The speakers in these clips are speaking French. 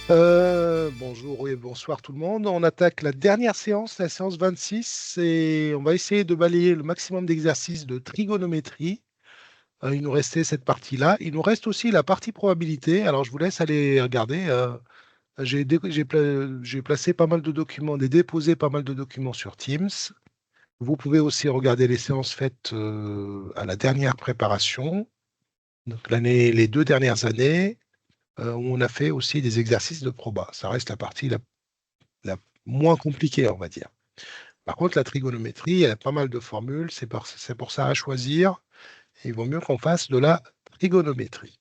Bonjour et bonsoir tout le monde. On attaque la dernière séance, la séance 26, et on va essayer de balayer le maximum d'exercices de trigonométrie. Il nous restait cette partie-là. Il nous reste aussi la partie probabilité. Alors, je vous laisse aller regarder. J'ai placé pas mal de documents, déposé pas mal de documents sur Teams. Vous pouvez aussi regarder les séances faites à la dernière préparation, donc les 2 dernières années, où on a fait aussi des exercices de proba. Ça reste la partie la moins compliquée, on va dire. Par contre, la trigonométrie, elle a pas mal de formules, c'est pour ça à choisir. Il vaut mieux qu'on fasse de la trigonométrie.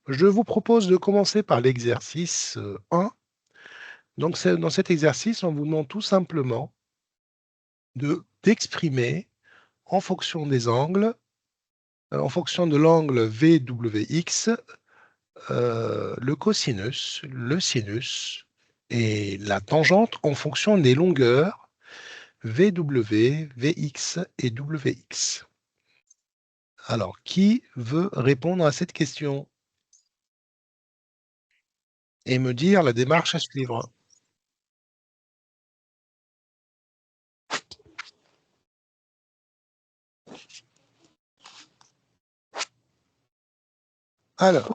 Je vous propose de commencer par l'exercice 1. Donc, dans cet exercice, on vous demande tout simplement d'exprimer en fonction des angles, en fonction de l'angle VWX, le cosinus, le sinus et la tangente en fonction des longueurs VW, Vx et Wx. Alors, qui veut répondre à cette question et me dire la démarche à suivre? Alors,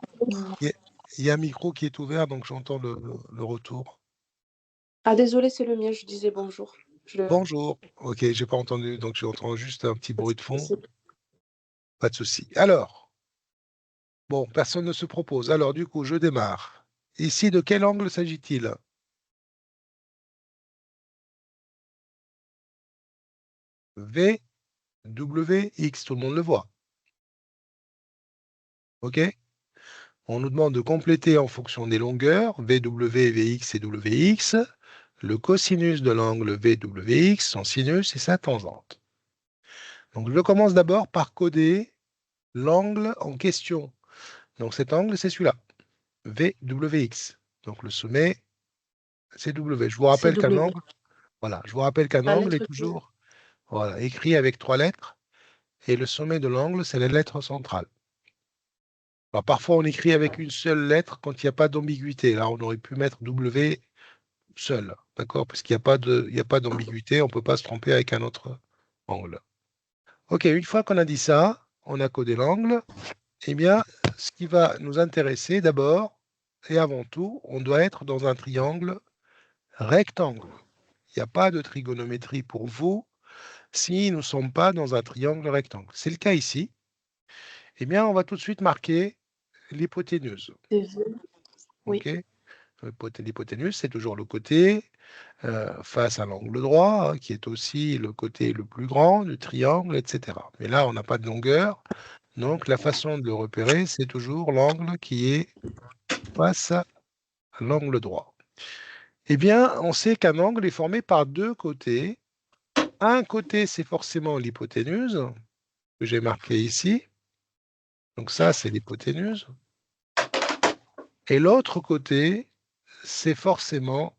il y a un micro qui est ouvert, donc j'entends le retour. Ah, désolé, c'est le mien, je disais bonjour. Bonjour. Ok, j'ai pas entendu, donc j'entends juste un petit bruit de fond. Pas de souci. Alors, bon, personne ne se propose. Alors, du coup, je démarre. Ici, de quel angle s'agit-il? V, W, X, tout le monde le voit. OK? On nous demande de compléter en fonction des longueurs, VW, Vx et Wx, le cosinus de l'angle VWX, son sinus et sa tangente. Donc, je commence d'abord par coder l'angle en question. Donc, cet angle, c'est celui-là, VWX. Donc, le sommet, c'est W. Je vous rappelle qu'un W. angle, voilà, je vous rappelle qu'un La angle est lettre Q. toujours, voilà, écrit avec 3 lettres, et le sommet de l'angle, c'est la lettre centrale. Alors, parfois, on écrit avec une seule lettre quand il n'y a pas d'ambiguïté. Là, on aurait pu mettre W seul, d'accord? Parce qu'il n'y a pas d'ambiguïté, on ne peut pas se tromper avec un autre angle. OK, une fois qu'on a dit ça, on a codé l'angle, eh bien, ce qui va nous intéresser d'abord et avant tout, on doit être dans un triangle rectangle. Il n'y a pas de trigonométrie pour vous si nous ne sommes pas dans un triangle rectangle. C'est le cas ici. Eh bien, on va tout de suite marquer l'hypoténuse. TV. Oui. OK? L'hypoténuse, c'est toujours le côté face à l'angle droit, qui est aussi le côté le plus grand du triangle, etc. Mais là, on n'a pas de longueur, donc la façon de le repérer, c'est toujours l'angle qui est face à l'angle droit. Eh bien, on sait qu'un angle est formé par 2 côtés. Un côté, c'est forcément l'hypoténuse, que j'ai marqué ici. Donc ça, c'est l'hypoténuse. Et l'autre côté, c'est forcément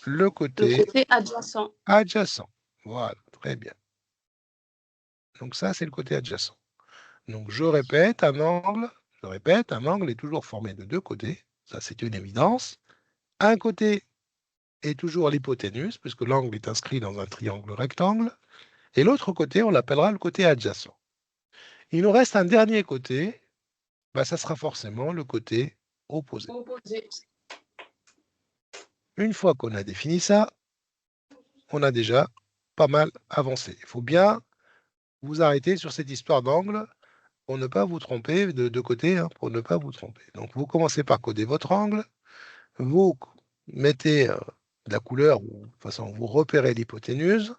le Le côté côté adjacent. adjacent. Voilà, très bien. Donc ça, c'est le côté adjacent. Donc je répète, un angle est toujours formé de 2 côtés. Ça, c'est une évidence. Un côté est toujours l'hypoténuse, puisque l'angle est inscrit dans un triangle rectangle. Et l'autre côté, on l'appellera le côté adjacent. Il nous reste un dernier côté, ça sera forcément le côté opposé. Opposé. Une fois qu'on a défini ça, on a déjà pas mal avancé. Il faut bien vous arrêter sur cette histoire d'angle pour ne pas vous tromper de côté, hein, pour ne pas vous tromper. Donc, vous commencez par coder votre angle, vous mettez de la couleur, ou de toute façon, vous repérez l'hypoténuse.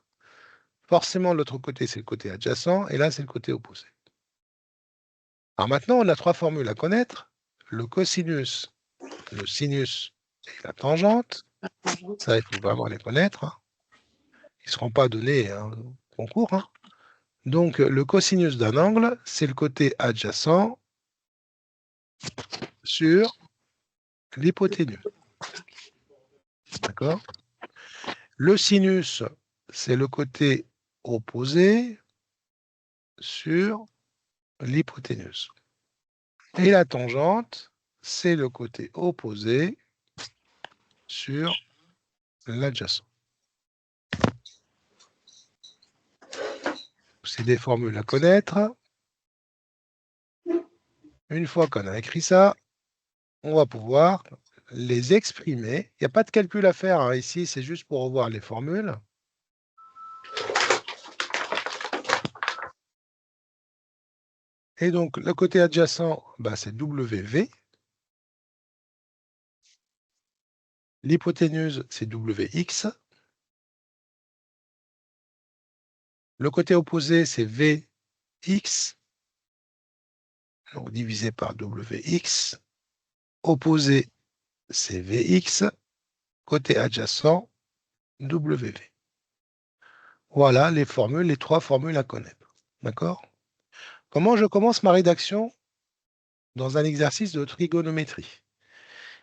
Forcément, l'autre côté, c'est le côté adjacent, et là, c'est le côté opposé. Alors maintenant, on a 3 formules à connaître, le cosinus, le sinus et la tangente. Ça, il faut vraiment les connaître, hein. Ils ne seront pas donnés au concours, hein. Donc, le cosinus d'un angle, c'est le côté adjacent sur l'hypoténuse. D'accord? Le sinus, c'est le côté opposé sur l'hypoténuse. Et la tangente, c'est le côté opposé sur l'adjacent. C'est des formules à connaître. Une fois qu'on a écrit ça, on va pouvoir les exprimer. Il n'y a pas de calcul à faire hein, ici, c'est juste pour revoir les formules. Et donc, le côté adjacent, bah, c'est WV. L'hypoténuse, c'est WX. Le côté opposé, c'est VX. Donc, divisé par WX. Opposé, c'est VX. Côté adjacent, WV. Voilà les formules, les trois formules à connaître. D'accord? Comment je commence ma rédaction dans un exercice de trigonométrie?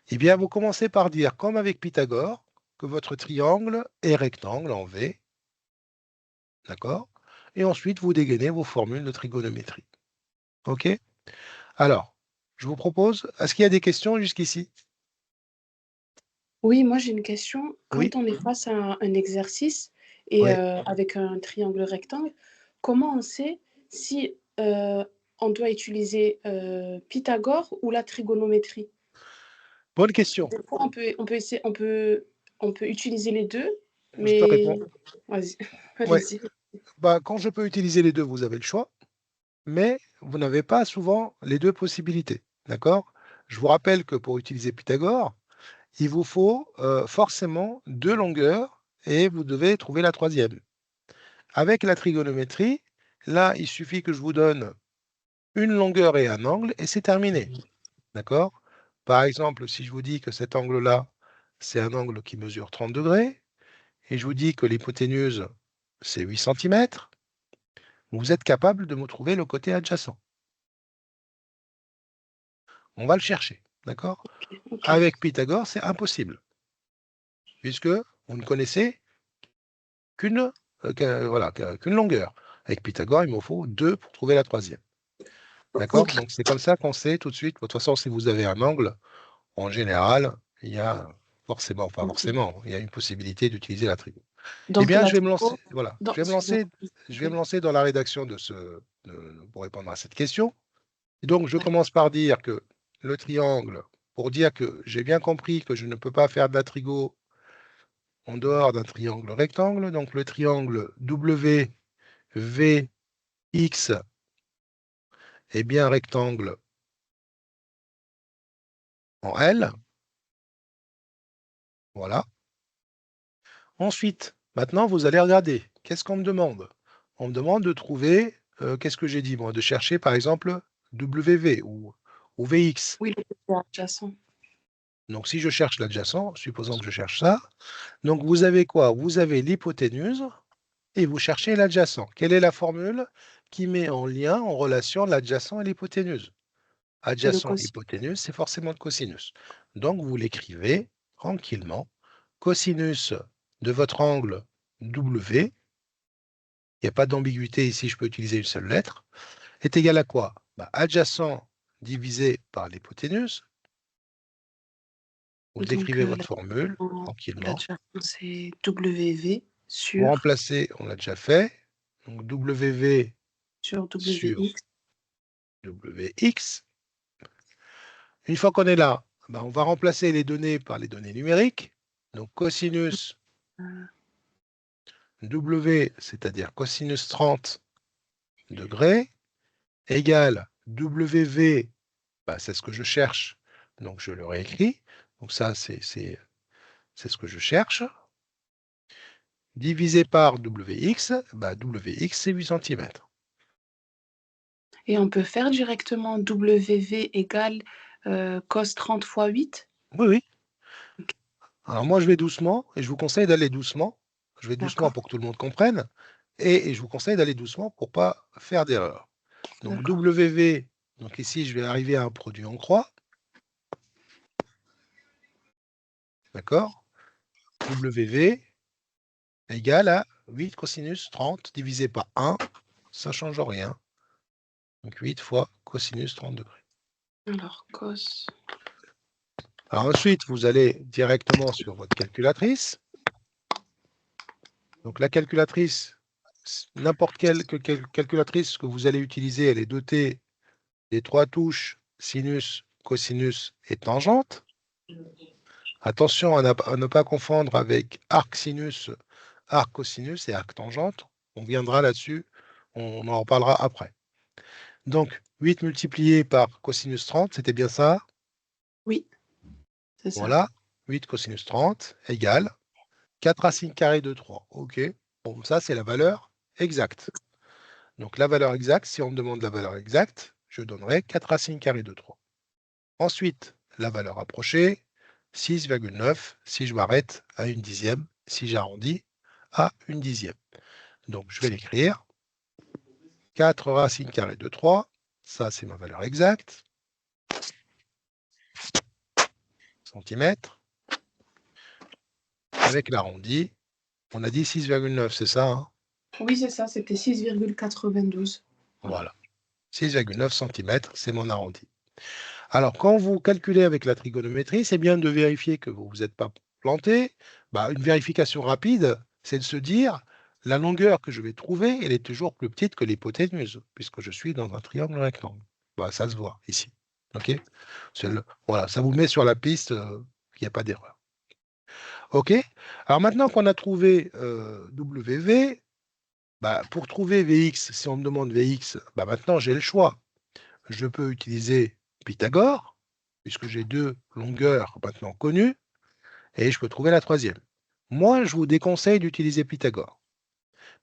Eh bien, vous commencez par dire, comme avec Pythagore, que votre triangle est rectangle en V. D'accord? Et ensuite, vous dégainez vos formules de trigonométrie. OK? Alors, je vous propose, est-ce qu'il y a des questions jusqu'ici? Oui, moi j'ai une question. Oui? Quand on est face à un exercice et Oui. avec un triangle rectangle, comment on sait si on doit utiliser Pythagore ou la trigonométrie? Bonne question. Des fois, on peut utiliser les deux, Je te mais réponds. vas-y, Ouais. allez-y. Bah, quand je peux utiliser les deux, vous avez le choix, mais vous n'avez pas souvent les deux possibilités. D'accord? Je vous rappelle que pour utiliser Pythagore, il vous faut forcément deux longueurs et vous devez trouver la troisième. Avec la trigonométrie, là, il suffit que je vous donne une longueur et un angle et c'est terminé. D'accord? Par exemple, si je vous dis que cet angle-là, c'est un angle qui mesure 30 degrés, et je vous dis que l'hypoténuse, c'est 8 cm, vous êtes capable de me trouver le côté adjacent. On va le chercher. D'accord? Ok. Avec Pythagore, c'est impossible, puisque vous ne connaissez qu'une voilà, qu'une longueur. Avec Pythagore, il me faut deux pour trouver la troisième. D'accord? Ok. Donc, c'est comme ça qu'on sait tout de suite. De toute façon, si vous avez un angle, en général, il y a forcément, pas Ok. forcément, il y a une possibilité d'utiliser la trigo. Eh Donc bien, la je vais me lancer, trigo, voilà, non, excuse-moi. je vais me lancer dans la rédaction pour répondre à cette question. Et donc, je commence par dire que le triangle, pour dire que j'ai bien compris que je ne peux pas faire de la trigo en dehors d'un triangle rectangle, donc le triangle WVX est bien rectangle en L. Voilà. Ensuite, maintenant, vous allez regarder. Qu'est-ce qu'on me demande? On me demande de trouver, qu'est-ce que j'ai dit, moi? De chercher, par exemple, WV ou VX. Oui, le côté adjacent. Donc, si je cherche l'adjacent, supposons que je cherche ça, donc vous avez quoi? Vous avez l'hypoténuse et vous cherchez l'adjacent. Quelle est la formule qui met en lien, en relation, l'adjacent et l'hypoténuse? C'est le Adjacent, cosinus. hypoténuse, c'est forcément le cosinus. Donc, vous l'écrivez tranquillement. Cosinus de votre angle W, il n'y a pas d'ambiguïté ici, je peux utiliser une seule lettre, est égal à quoi? Bah, adjacent divisé par l'hypoténuse. Vous Donc écrivez votre formule tranquillement. l'adjacent, c'est WV Vous sur remplacez, on l'a déjà fait, donc WV sur WX. WX. Une fois qu'on est là, bah, on va remplacer les données par les données numériques. Donc cosinus euh, W, c'est-à-dire cosinus 30 degrés, égale WV, bah, c'est ce que je cherche, donc je le réécris. Donc ça, c'est ce que je cherche. Divisé par WX, bah, WX, c'est 8 cm. Et on peut faire directement WV égale cos 30 fois 8. Oui, oui. Alors moi, je vais doucement, et je vous conseille d'aller doucement. Je vais doucement D'accord, pour que tout le monde comprenne, et je vous conseille d'aller doucement pour ne pas faire d'erreur. Donc d'accord. WV, donc ici, je vais arriver à un produit en croix. D'accord? WV égale à 8 cosinus 30 divisé par 1, ça ne change rien. Donc 8 fois cosinus 30 degrés. Alors, cos. Alors ensuite, vous allez directement sur votre calculatrice. Donc la calculatrice, n'importe quelle calculatrice que vous allez utiliser, elle est dotée des 3 touches sinus, cosinus et tangente. Attention à ne pas confondre avec arc sinus, arc cosinus et arc tangente. On viendra là-dessus, on en reparlera après. Donc 8 multiplié par cosinus 30, c'était bien ça? Oui, c'est ça. Voilà, 8 cosinus 30 égale 4 racines carrées de 3. OK. Bon, ça, c'est la valeur exacte. Donc, la valeur exacte, si on me demande la valeur exacte, je donnerai 4 racines carrées de 3. Ensuite, la valeur approchée, 6,9 si je m'arrête à une dixième, si j'arrondis à une dixième. Donc, je vais l'écrire. 4 racines carrées de 3, ça, c'est ma valeur exacte. Centimètres. Avec l'arrondi, on a dit 6,9, c'est ça, hein? Oui, c'est ça, c'était 6,92. Voilà. 6,9 cm, c'est mon arrondi. Alors, quand vous calculez avec la trigonométrie, c'est bien de vérifier que vous n'êtes pas planté. Une vérification rapide, c'est de se dire, la longueur que je vais trouver, elle est toujours plus petite que l'hypoténuse, puisque je suis dans un triangle rectangle. Ça se voit ici. OK? Voilà, ça vous met sur la piste, il n'y a pas d'erreur. OK? Alors maintenant qu'on a trouvé WV, pour trouver Vx, si on me demande Vx, maintenant j'ai le choix. Je peux utiliser Pythagore, puisque j'ai 2 longueurs maintenant connues, et je peux trouver la troisième. Moi, je vous déconseille d'utiliser Pythagore,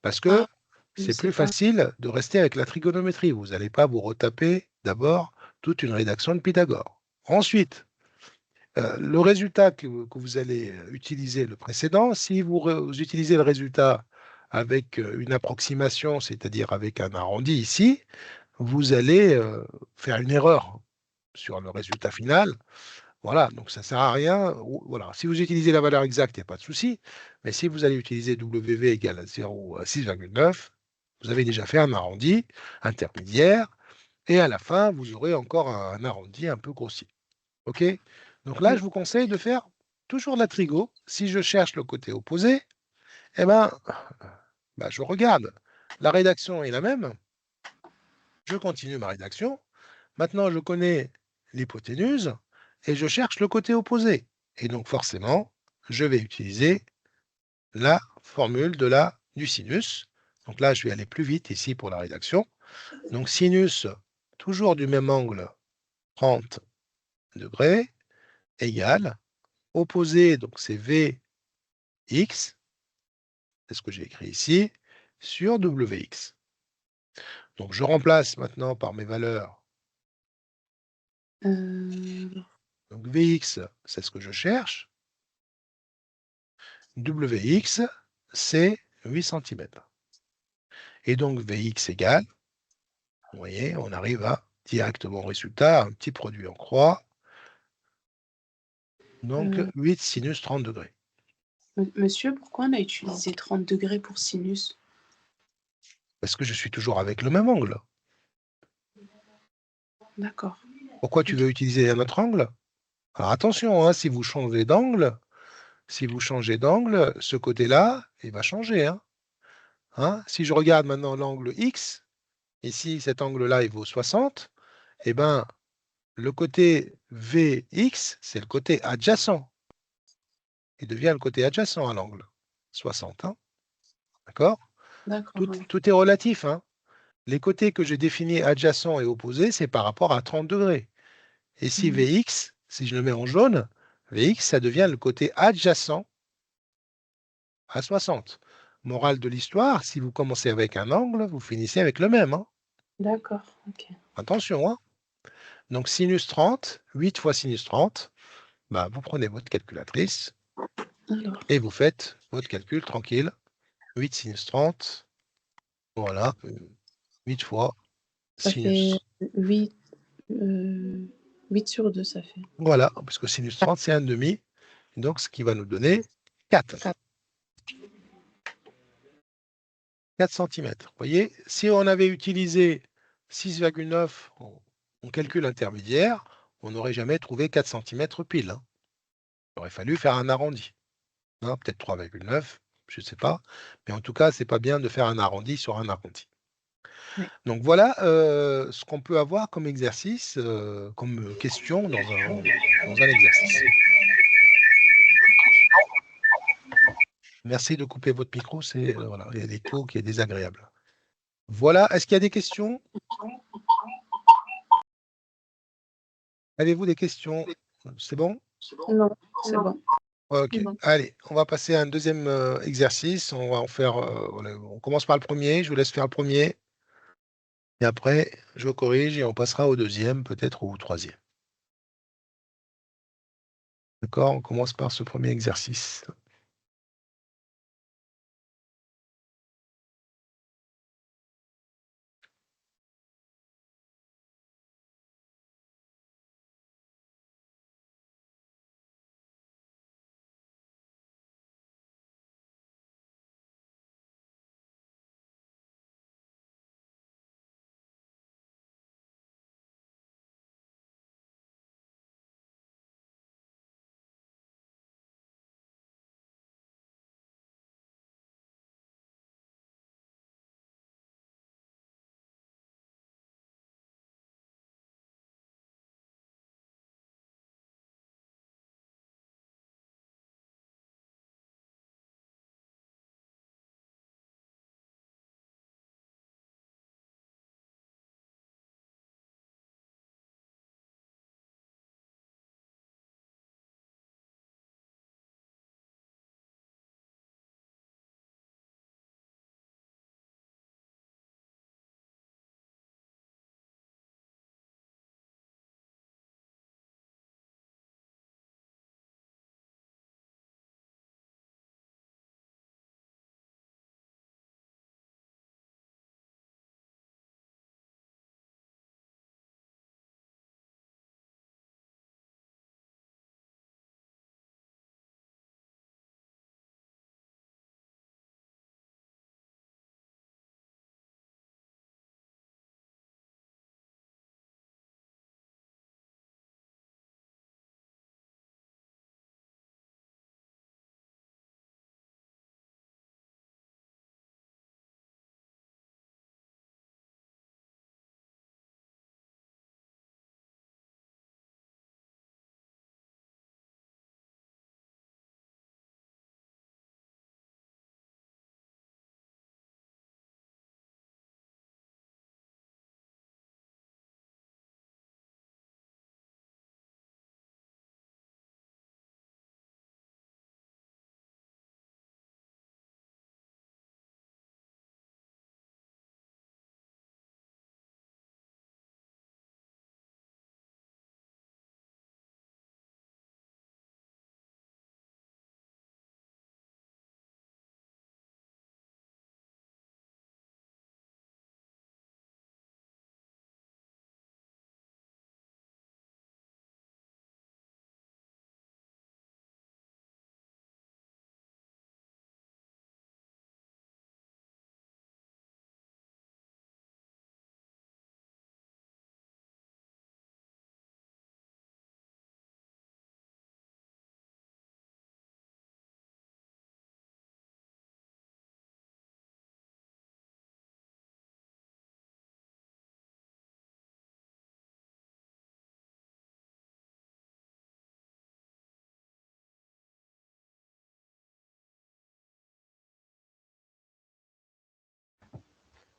parce que Ah, c'est c'est plus pas. facile de rester avec la trigonométrie. Vous n'allez pas vous retaper d'abord toute une rédaction de Pythagore. Ensuite, le résultat que vous allez utiliser, le précédent, si vous utilisez le résultat avec une approximation, c'est-à-dire avec un arrondi ici, vous allez faire une erreur sur le résultat final. Voilà, donc ça ne sert à rien. Voilà. Si vous utilisez la valeur exacte, il n'y a pas de souci. Mais si vous allez utiliser WV égale à 0,6,9, vous avez déjà fait un arrondi intermédiaire. Et à la fin, vous aurez encore un arrondi un peu grossier. OK? Donc là, je vous conseille de faire toujours la trigo. Si je cherche le côté opposé, eh ben, je regarde. La rédaction est la même. Je continue ma rédaction. Maintenant, je connais l'hypoténuse et je cherche le côté opposé. Et donc, forcément, je vais utiliser la formule du sinus. Donc là, je vais aller plus vite ici pour la rédaction. Donc, sinus, toujours du même angle, 30 degrés, égale opposé, donc c'est Vx, c'est ce que j'ai écrit ici, sur Wx. Donc, je remplace maintenant par mes valeurs. Donc, Vx, c'est ce que je cherche. Wx, c'est 8 cm. Et donc, Vx égale, vous voyez, on arrive directement au résultat, un petit produit en croix. Donc, 8 sinus 30 degrés. Monsieur, pourquoi on a utilisé 30 degrés pour sinus? Parce que je suis toujours avec le même angle. D'accord. Pourquoi tu veux utiliser un autre angle? Alors attention, hein, si vous changez d'angle, ce côté-là, il va changer. Si je regarde maintenant l'angle X, ici, cet angle-là, il vaut 60, eh bien, le côté Vx, c'est le côté adjacent. Il devient le côté adjacent à l'angle. 60, d'accord? D'accord, oui. Tout est relatif. Les côtés que j'ai définis adjacents et opposés, c'est par rapport à 30 degrés. Et si Vx, si je le mets en jaune, Vx, ça devient le côté adjacent à 60. Morale de l'histoire, si vous commencez avec un angle, vous finissez avec le même. D'accord, ok. Attention. Donc sinus 30, 8 fois sinus 30, vous prenez votre calculatrice Alors, et vous faites votre calcul tranquille. 8 sinus 30, voilà, 8 fois ça fait sinus. 8, 8 sur 2, ça fait. Voilà, parce que sinus 30, c'est un demi. Donc, ce qui va nous donner 4. 4 cm. Vous voyez, si on avait utilisé 6,9 en calcul intermédiaire, on n'aurait jamais trouvé 4 cm pile. Il aurait fallu faire un arrondi. Hein, peut-être 3,9, je ne sais pas. Mais en tout cas, c'est pas bien de faire un arrondi sur un arrondi. Oui. Donc voilà ce qu'on peut avoir comme exercice, comme question dans un exercice. Merci de couper votre micro, c'est voilà, il y a l'écho qui est désagréable. Voilà, est-ce qu'il y a des questions? Avez-vous des questions? C'est bon? Non, c'est bon. OK. Allez, on va passer à un deuxième exercice. On va en faire, voilà, on commence par le premier. Je vous laisse faire le premier. Et après, je corrige et on passera au deuxième, peut-être ou au troisième. D'accord? On commence par ce premier exercice.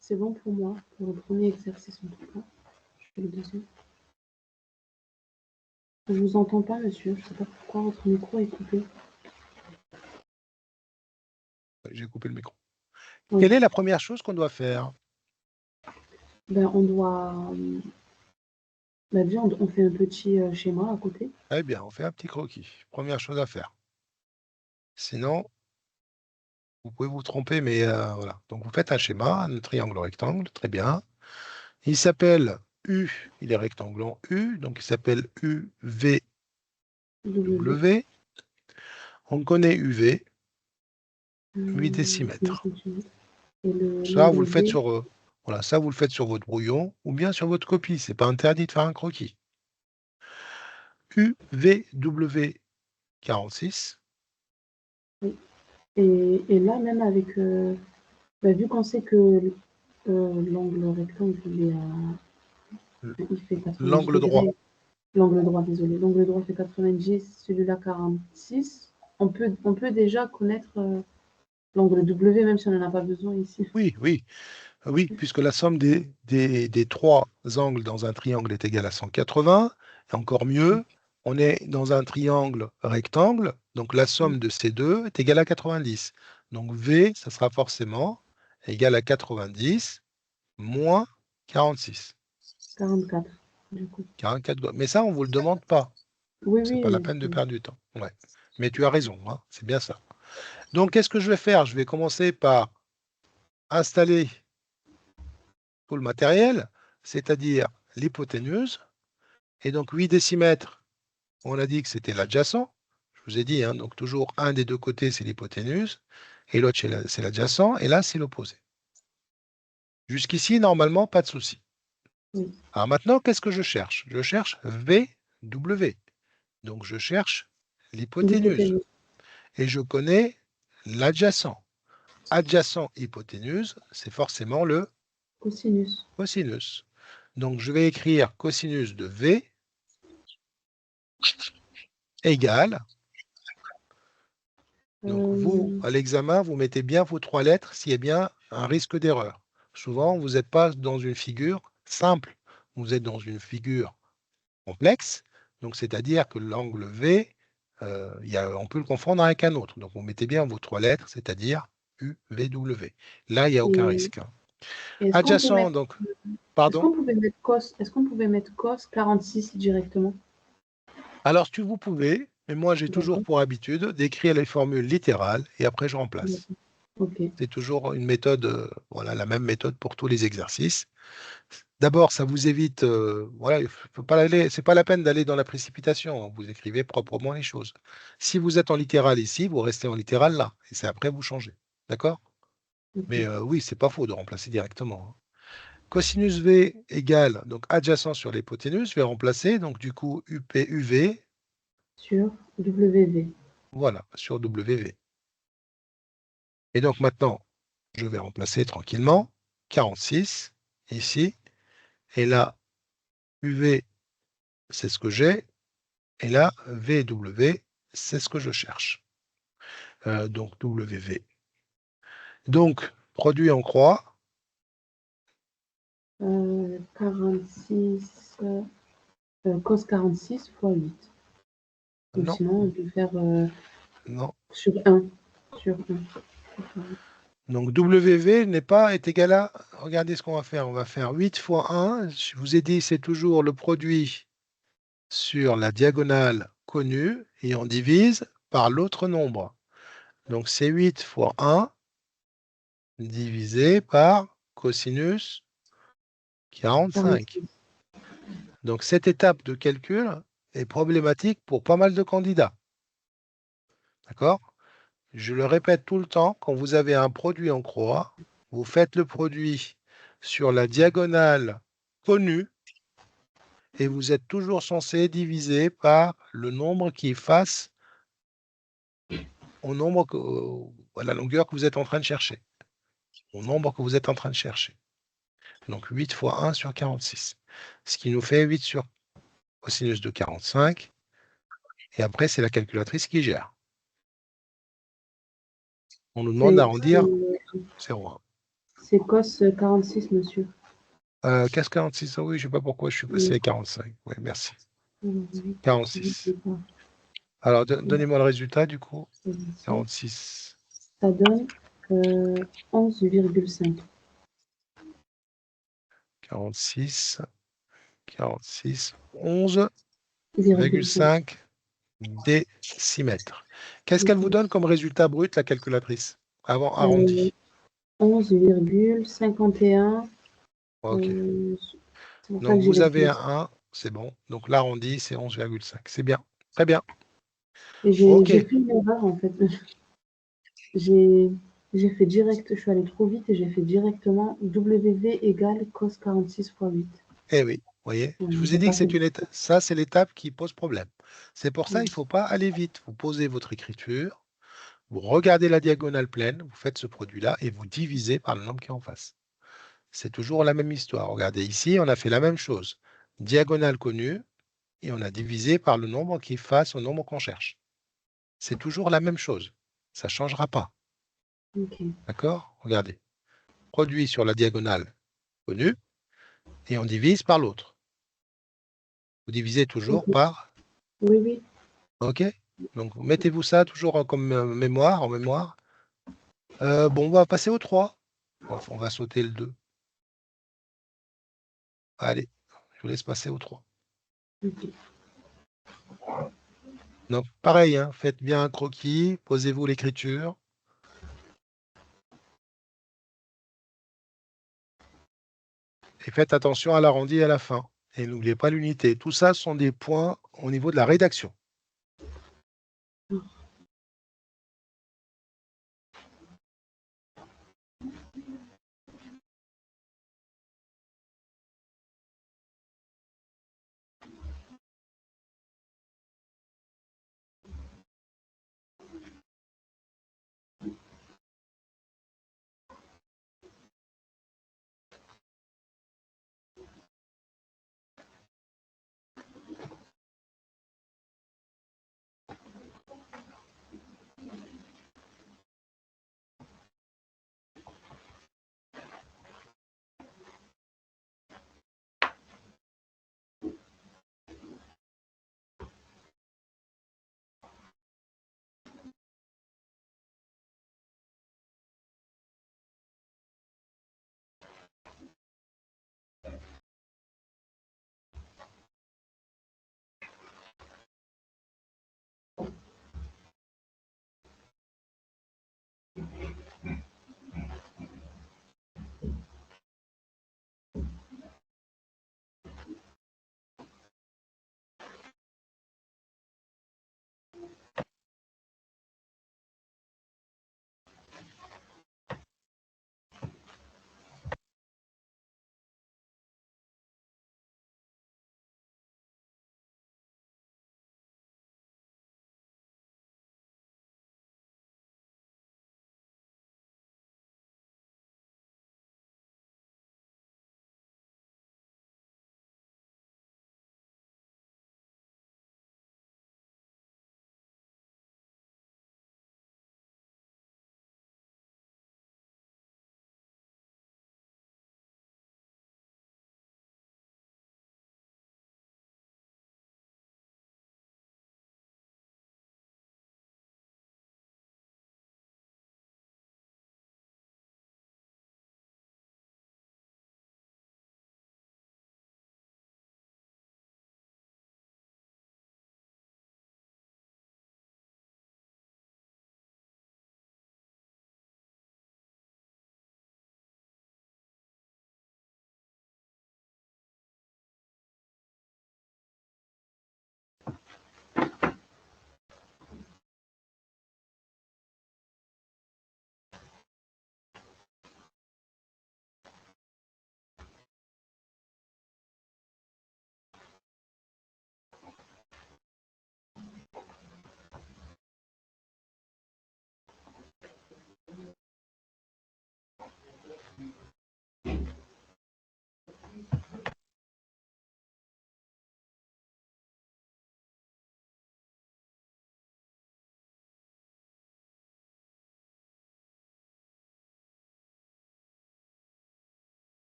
C'est bon pour moi, pour le premier exercice en tout cas. Je fais le deuxième. Je vous entends pas, monsieur. Je sais pas pourquoi votre micro est coupé. J'ai coupé le micro. Oui. Quelle est la première chose qu'on doit faire? Ben, on doit. Déjà, on fait un petit schéma à côté. Eh bien, on fait un petit croquis. Première chose à faire. Sinon, vous pouvez vous tromper, mais voilà. Donc, vous faites un schéma, un triangle rectangle, très bien. Il s'appelle U, il est rectangle en U, donc il s'appelle UVW. W. On connaît UV, 8 8 décimètres. cm. Et Ça, vous l'angle le faites B. sur, voilà, ça, vous le faites sur votre brouillon ou bien sur votre copie. C'est pas interdit de faire un croquis. UVW 46. Oui. Et là, même avec, vu qu'on sait que l'angle rectangle, il fait 90 L'angle droit. degrés. L'angle droit, désolé. L'angle droit fait 90, celui-là 46. On peut déjà connaître l'angle W, même si on n'en a pas besoin ici. Oui, oui. Oui, puisque la somme des trois angles dans un triangle est égale à 180. Et encore mieux, on est dans un triangle rectangle, donc la somme de ces deux est égale à 90. Donc V, ça sera forcément égal à 90 moins 46. 44, du coup. 44. Mais ça, on ne vous le demande pas. Oui, C'est pas la oui. peine de perdre du temps. Ouais. Mais tu as raison, hein, c'est bien ça. Donc, qu'est-ce que je vais faire? Je vais commencer par installer tout le matériel, c'est-à-dire l'hypoténuse. Et donc 8 décimètres, on a dit que c'était l'adjacent. Je vous ai dit, hein, donc toujours un des deux côtés, c'est l'hypoténuse, et l'autre, c'est l'adjacent, et là, c'est l'opposé. Jusqu'ici, normalement, pas de souci. Oui. Alors maintenant, qu'est-ce que je cherche? Je cherche VW. Donc je cherche l'hypoténuse. Et je connais l'adjacent. Adjacent hypoténuse, c'est forcément le Cosinus. cosinus. Donc je vais écrire cosinus de V égale. Donc vous, Euh, à l'examen, vous mettez bien vos trois lettres s'il y a bien un risque d'erreur. Souvent, vous n'êtes pas dans une figure simple, vous êtes dans une figure complexe. Donc c'est-à-dire que l'angle V, on peut le confondre avec un autre. Donc vous mettez bien vos trois lettres, c'est-à-dire UVW. Là, il n'y a aucun et risque. est-ce qu'on peut Adjacent, mettre, donc, pardon. est-ce qu'on pouvait mettre cos 46 directement? Alors, si vous pouvez, mais moi j'ai toujours D'accord. pour habitude d'écrire les formules littérales et après je remplace. D'accord. Ok. C'est toujours une méthode, voilà, la même méthode pour tous les exercices. D'abord, ça vous évite, voilà, faut pas aller, c'est pas la peine d'aller dans la précipitation, hein. Vous écrivez proprement les choses. Si vous êtes en littéral ici, vous restez en littéral là, et c'est après vous changez. D'accord? Ok. Mais oui, c'est pas faux de remplacer directement, hein. Cosinus V égale, donc adjacent sur l'hypoténuse, je vais remplacer, donc du coup UV, Sur WV. voilà, sur W. Et donc maintenant, je vais remplacer tranquillement 46 ici, et là, UV, c'est ce que j'ai, et là, VW, c'est ce que je cherche. Donc WV. Donc, produit en croix. 46, cos 46 fois 8. Ou Non, sinon, on peut faire non. sur 1. Sur 1. Donc WV est égal à, regardez ce qu'on va faire. On va faire 8 fois 1. Je vous ai dit, c'est toujours le produit sur la diagonale connue et on divise par l'autre nombre. Donc c'est 8 fois 1 divisé par cosinus 45. 46. Donc cette étape de calcul est problématique pour pas mal de candidats. D'accord? Je le répète tout le temps, quand vous avez un produit en croix, vous faites le produit sur la diagonale connue et vous êtes toujours censé diviser par le nombre qui est face au nombre à la longueur que vous êtes en train de chercher. Au nombre que vous êtes en train de chercher. Donc 8 fois 1 sur 46. Ce qui nous fait 8 sur cosinus de 45. Et après, c'est la calculatrice qui gère. On nous demande d'arrondir 0,1. C'est cos 46, monsieur. Qu'est-ce 46? Ah oui, je ne sais pas pourquoi je suis passé Oui. à 45. Oui, merci. Oui. 46. Alors, donnez-moi le résultat du coup. 46. Ça donne 11,5. 46. 46. 0,5. 11,5 décimètres. Qu'est-ce qu'elle vous donne comme résultat brut, la calculatrice, avant arrondi? 11,51. Ok. C'est pour ça Donc, que j'ai vous les avez un plus. 1, c'est bon. Donc, l'arrondi, c'est 11,5. C'est bien. Très bien. Et Ok. j'ai fait une erreur, en fait. J'ai fait direct, je suis allée trop vite et j'ai fait directement WV égale cos 46 fois 8. Eh oui. Voyez? Ouais, Je vous ai j'ai dit pas que c'est fait. une étape, ça, c'est l'étape qui pose problème. C'est pour ça, il Mm. ne faut pas aller vite. Vous posez votre écriture, vous regardez la diagonale pleine, vous faites ce produit-là et vous divisez par le nombre qui est en face. C'est toujours la même histoire. Regardez ici, on a fait la même chose. Diagonale connue et on a divisé par le nombre qui est face au nombre qu'on cherche. C'est toujours la même chose. Ça ne changera pas. Ok. D'accord? Regardez. Produit sur la diagonale connue et on divise par l'autre. Vous divisez toujours Ok. par. Oui, oui. OK? Donc, mettez-vous ça toujours comme mémoire, en mémoire. Bon, on va passer au 3. On va sauter le 2. Allez, je vous laisse passer au 3. Ok. Donc, pareil, hein, faites bien un croquis, posez-vous l'écriture. Et faites attention à l'arrondi à la fin. Et n'oubliez pas l'unité. Tout ça sont des points au niveau de la rédaction.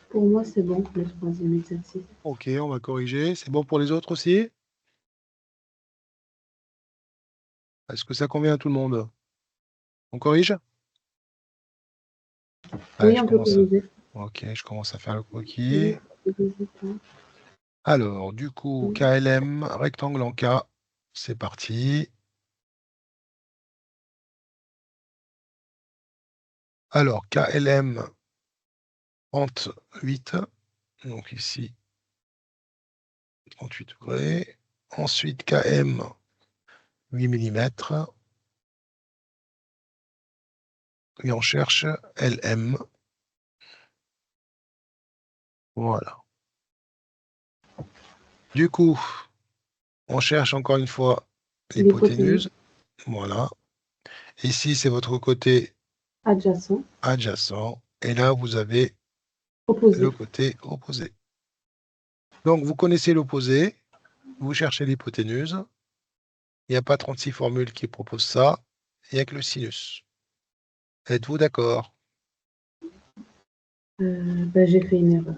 Pour moi, c'est bon, le troisième exercice. OK, on va corriger. C'est bon pour les autres aussi? Est-ce que ça convient à tout le monde? On corrige? Allez, Oui, je on peut commence à. corriger. OK, je commence à faire le croquis. Oui, corriger, hein. Alors, du coup, Oui. KLM, rectangle en K, c'est parti. Alors, KLM, 38, donc ici, 38 degrés. Ensuite, KM, 8 mm. Et on cherche LM. Voilà. Du coup, on cherche encore une fois l'hypoténuse. Voilà. Ici, c'est votre côté Adjacent. adjacent. Et là, vous avez Opposé. le côté opposé. Donc, vous connaissez l'opposé. Vous cherchez l'hypoténuse. Il n'y a pas 36 formules qui proposent ça. Il n'y a que le sinus. Êtes-vous d'accord? Ben, j'ai fait une erreur.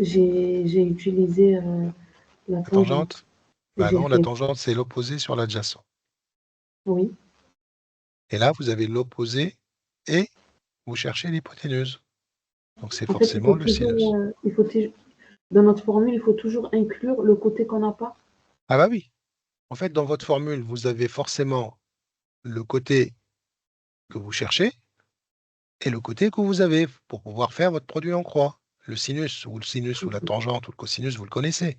J'ai utilisé la La tangente. tangente? Bah J'ai non, la fait. tangente, c'est l'opposé sur l'adjacent. Oui. Et là, vous avez l'opposé et vous cherchez l'hypoténuse. Donc, c'est En fait, forcément le sinus. dans notre formule, il faut toujours inclure le côté qu'on n'a pas. Ah bah oui. En fait, dans votre formule, vous avez forcément le côté que vous cherchez et le côté que vous avez pour pouvoir faire votre produit en croix. Le sinus ou la tangente ou le cosinus, vous le connaissez.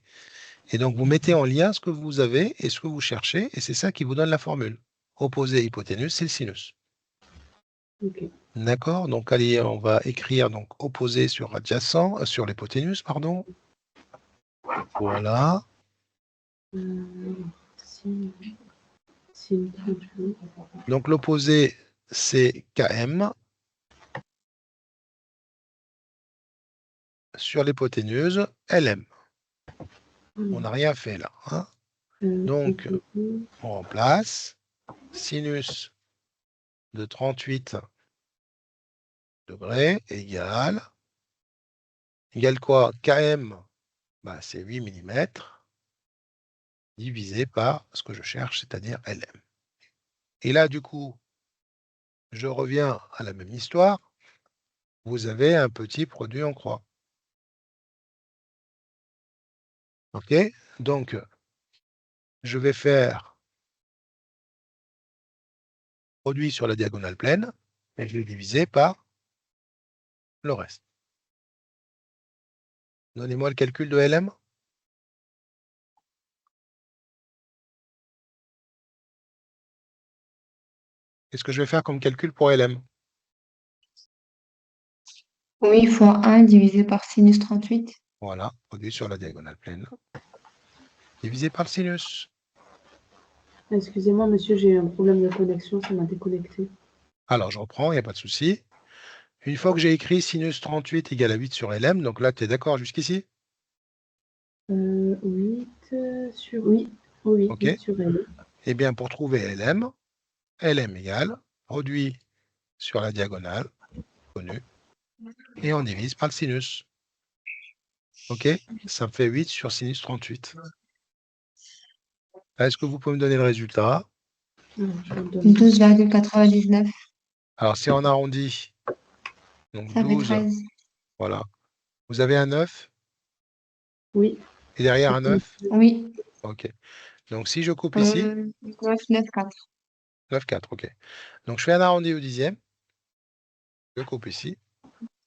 Et donc, vous mettez en lien ce que vous avez et ce que vous cherchez, et c'est ça qui vous donne la formule. Opposé hypoténuse, c'est le sinus. Ok. D'accord? Donc, allez, on va écrire donc opposé sur adjacent, sur l'hypoténuse, pardon. Voilà. Sin 38. Donc, l'opposé, c'est Km. Sur l'hypoténuse, Lm. On n'a rien fait là. Hein? Donc, on remplace sinus de 38 degrés égale quoi? Km, bah, c'est 8 mm divisé par ce que je cherche, c'est-à-dire Lm. Et là, du coup, je reviens à la même histoire. Vous avez un petit produit en croix. OK? Donc, je vais faire produit sur la diagonale pleine et je vais diviser par le reste. Donnez-moi le calcul de Lm. Qu'est-ce que je vais faire comme calcul pour Lm? Oui, fois 1 divisé par sinus 38. Voilà, produit sur la diagonale pleine divisé par le sinus. Excusez-moi, monsieur, j'ai eu un problème de connexion, ça m'a déconnecté. Alors, je reprends, il n'y a pas de souci. Une fois que j'ai écrit sinus 38 égale à 8 sur Lm, donc là, tu es d'accord jusqu'ici? 8 sur... Oui, oui, OK. 8 sur L. Eh bien, pour trouver Lm égale produit sur la diagonale connue et on divise par le sinus. OK? Ça me fait 8 sur sinus 38. Est-ce que vous pouvez me donner le résultat? Alors, je vous le donne. 12,99. Alors, si on arrondit, donc Ça fait 12, 13. voilà. Vous avez un 9 Oui. et derrière un 9? Oui. OK. Donc, si je coupe ici, 9, 9, 4. 9, 4, OK. Donc, je fais un arrondi au dixième. Je coupe ici.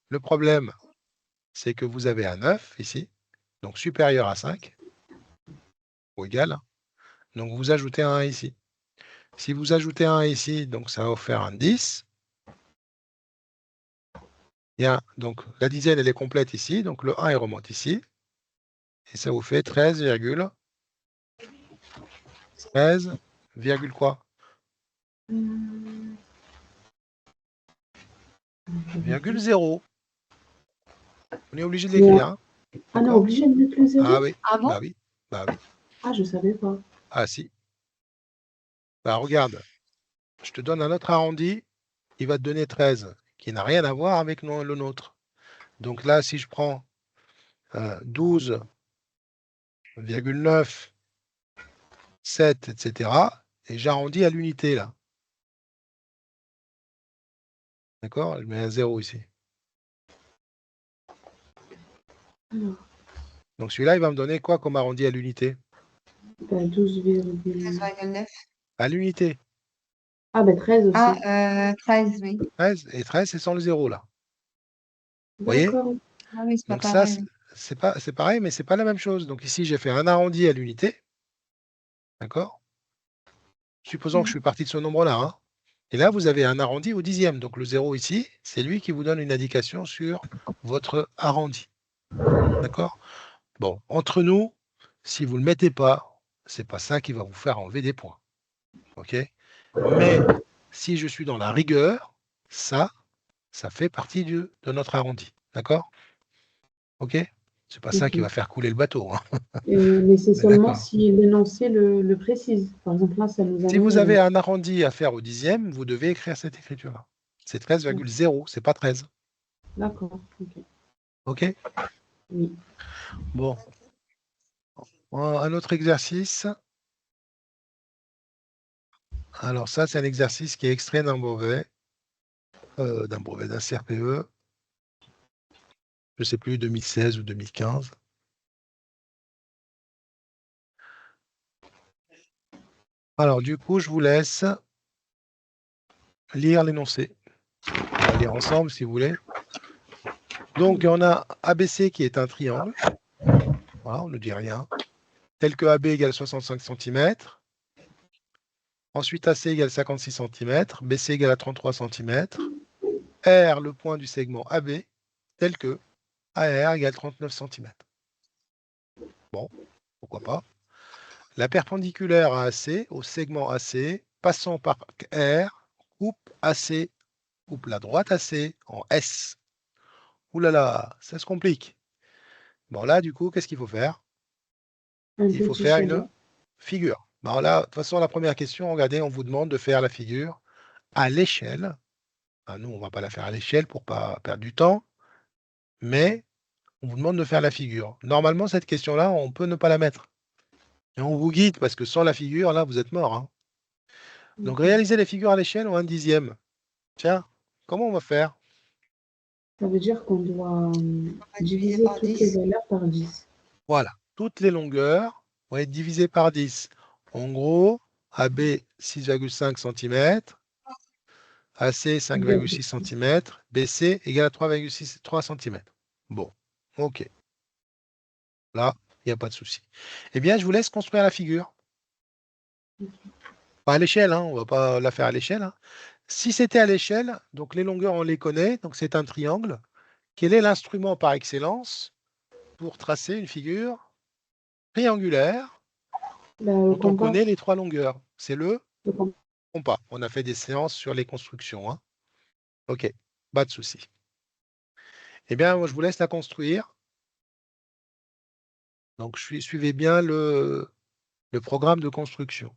Le problème, c'est que vous avez un 9 ici, donc supérieur à 5, ou égal. Donc, vous ajoutez un 1 ici. Si vous ajoutez un 1 ici, donc ça va vous faire un 10. Bien, donc la dizaine, elle est complète ici, donc le 1, il remonte ici. Et ça vous fait 13, quoi? Virgule 0. On est obligé de l'écrire, hein? Ah non, D'accord? obligé de mettre le Ah 0? oui, Ah bon? bah oui, bah oui. Ah, je savais pas. Ah si. Bah regarde, je te donne un autre arrondi, il va te donner 13, qui n'a rien à voir avec le nôtre. Donc là, si je prends 12,9, 7, etc., et j'arrondis à l'unité là. D'accord? Je mets un 0 ici. Alors, Donc celui-là, il va me donner quoi comme arrondi à l'unité? bah, 12, 13,9. À l'unité. ah, bah 13 aussi. Ah, 13, oui. 13 et 13, c'est sans le 0 là. Vous voyez? D'accord. Ah oui, c'est pas Donc ça, pareil. c'est pareil, mais c'est pas la même chose. Donc ici, j'ai fait un arrondi à l'unité. D'accord? Supposons que je suis parti de ce nombre-là. Hein. Et là, vous avez un arrondi au dixième. Donc le 0 ici, c'est lui qui vous donne une indication sur votre arrondi. D'accord? Bon, entre nous, Si vous ne le mettez pas, c'est pas ça qui va vous faire enlever des points. OK? Mais si je suis dans la rigueur, ça fait partie de notre arrondi. D'accord? OK? C'est pas ça qui Ok. va faire couler le bateau, hein. Mais c'est On est seulement d'accord. si l'énoncé le précise. Par exemple, là, ça nous Si vous amène. avez un arrondi à faire au dixième, vous devez écrire cette écriture-là. C'est 13,0, c'est pas 13. D'accord. Ok. OK? Oui. Bon. Un autre exercice. Alors ça, c'est un exercice qui est extrait d'un brevet, d'un CRPE, je ne sais plus, 2016 ou 2015. Alors du coup, je vous laisse lire l'énoncé. On va lire ensemble si vous voulez. Donc, on a ABC qui est un triangle. Voilà, on ne dit rien. Tel que AB égale 65 cm. Ensuite, AC égale 56 cm. BC égale à 33 cm. R, le point du segment AB, tel que AR égale 39 cm. Bon, pourquoi pas. La perpendiculaire à AC, au segment AC, passant par R, coupe AC, coupe la droite AC en S. Ouh là là, ça se complique. Bon là, du coup, qu'est-ce qu'il faut faire? Un Il faut petit faire une schéma. figure. Bon là, de toute façon, la première question, regardez, on vous demande de faire la figure à l'échelle. Ah, nous, on ne va pas la faire à l'échelle pour ne pas perdre du temps, mais on vous demande de faire la figure. Normalement, cette question-là, on peut ne pas la mettre. Et on vous guide, parce que sans la figure, là, vous êtes mort, hein. Donc, Ok. réaliser les figures à l'échelle ou un dixième. Tiens, comment on va faire? Ça veut dire qu'on doit Divisé diviser par toutes les 10. valeurs par 10. Voilà, toutes les longueurs vont être divisées par 10. En gros, AB 6,5 cm, AC 5,6 cm, BC égale à 3,3 cm. Bon, ok, là, il n'y a pas de souci. Eh bien, je vous laisse construire la figure. Pas à l'échelle, hein, on ne va pas la faire à l'échelle, hein. Si c'était à l'échelle, donc les longueurs, on les connaît, donc c'est un triangle. Quel est l'instrument par excellence pour tracer une figure triangulaire Le dont on compas. connaît les trois longueurs? C'est le Le compas. compas. On a fait des séances sur les constructions, hein. Ok, pas de souci. Eh bien, moi, je vous laisse la construire. Donc, suivez bien le programme de construction.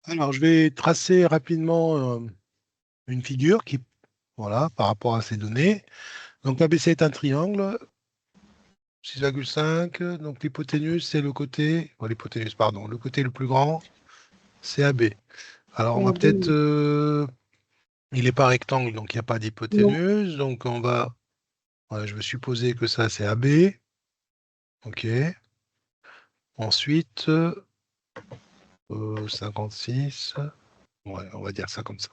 Alors, je vais tracer rapidement une figure qui, voilà, par rapport à ces données. Donc, ABC est un triangle, 6,5. Donc, l'hypoténuse, c'est le côté, l'hypoténuse, pardon, le côté le plus grand, c'est AB. Alors, on va peut-être, il n'est pas rectangle, donc il n'y a pas d'hypoténuse. Donc, on va, voilà, je vais supposer que ça, c'est AB. OK. Ensuite, 56. Ouais, on va dire ça comme ça.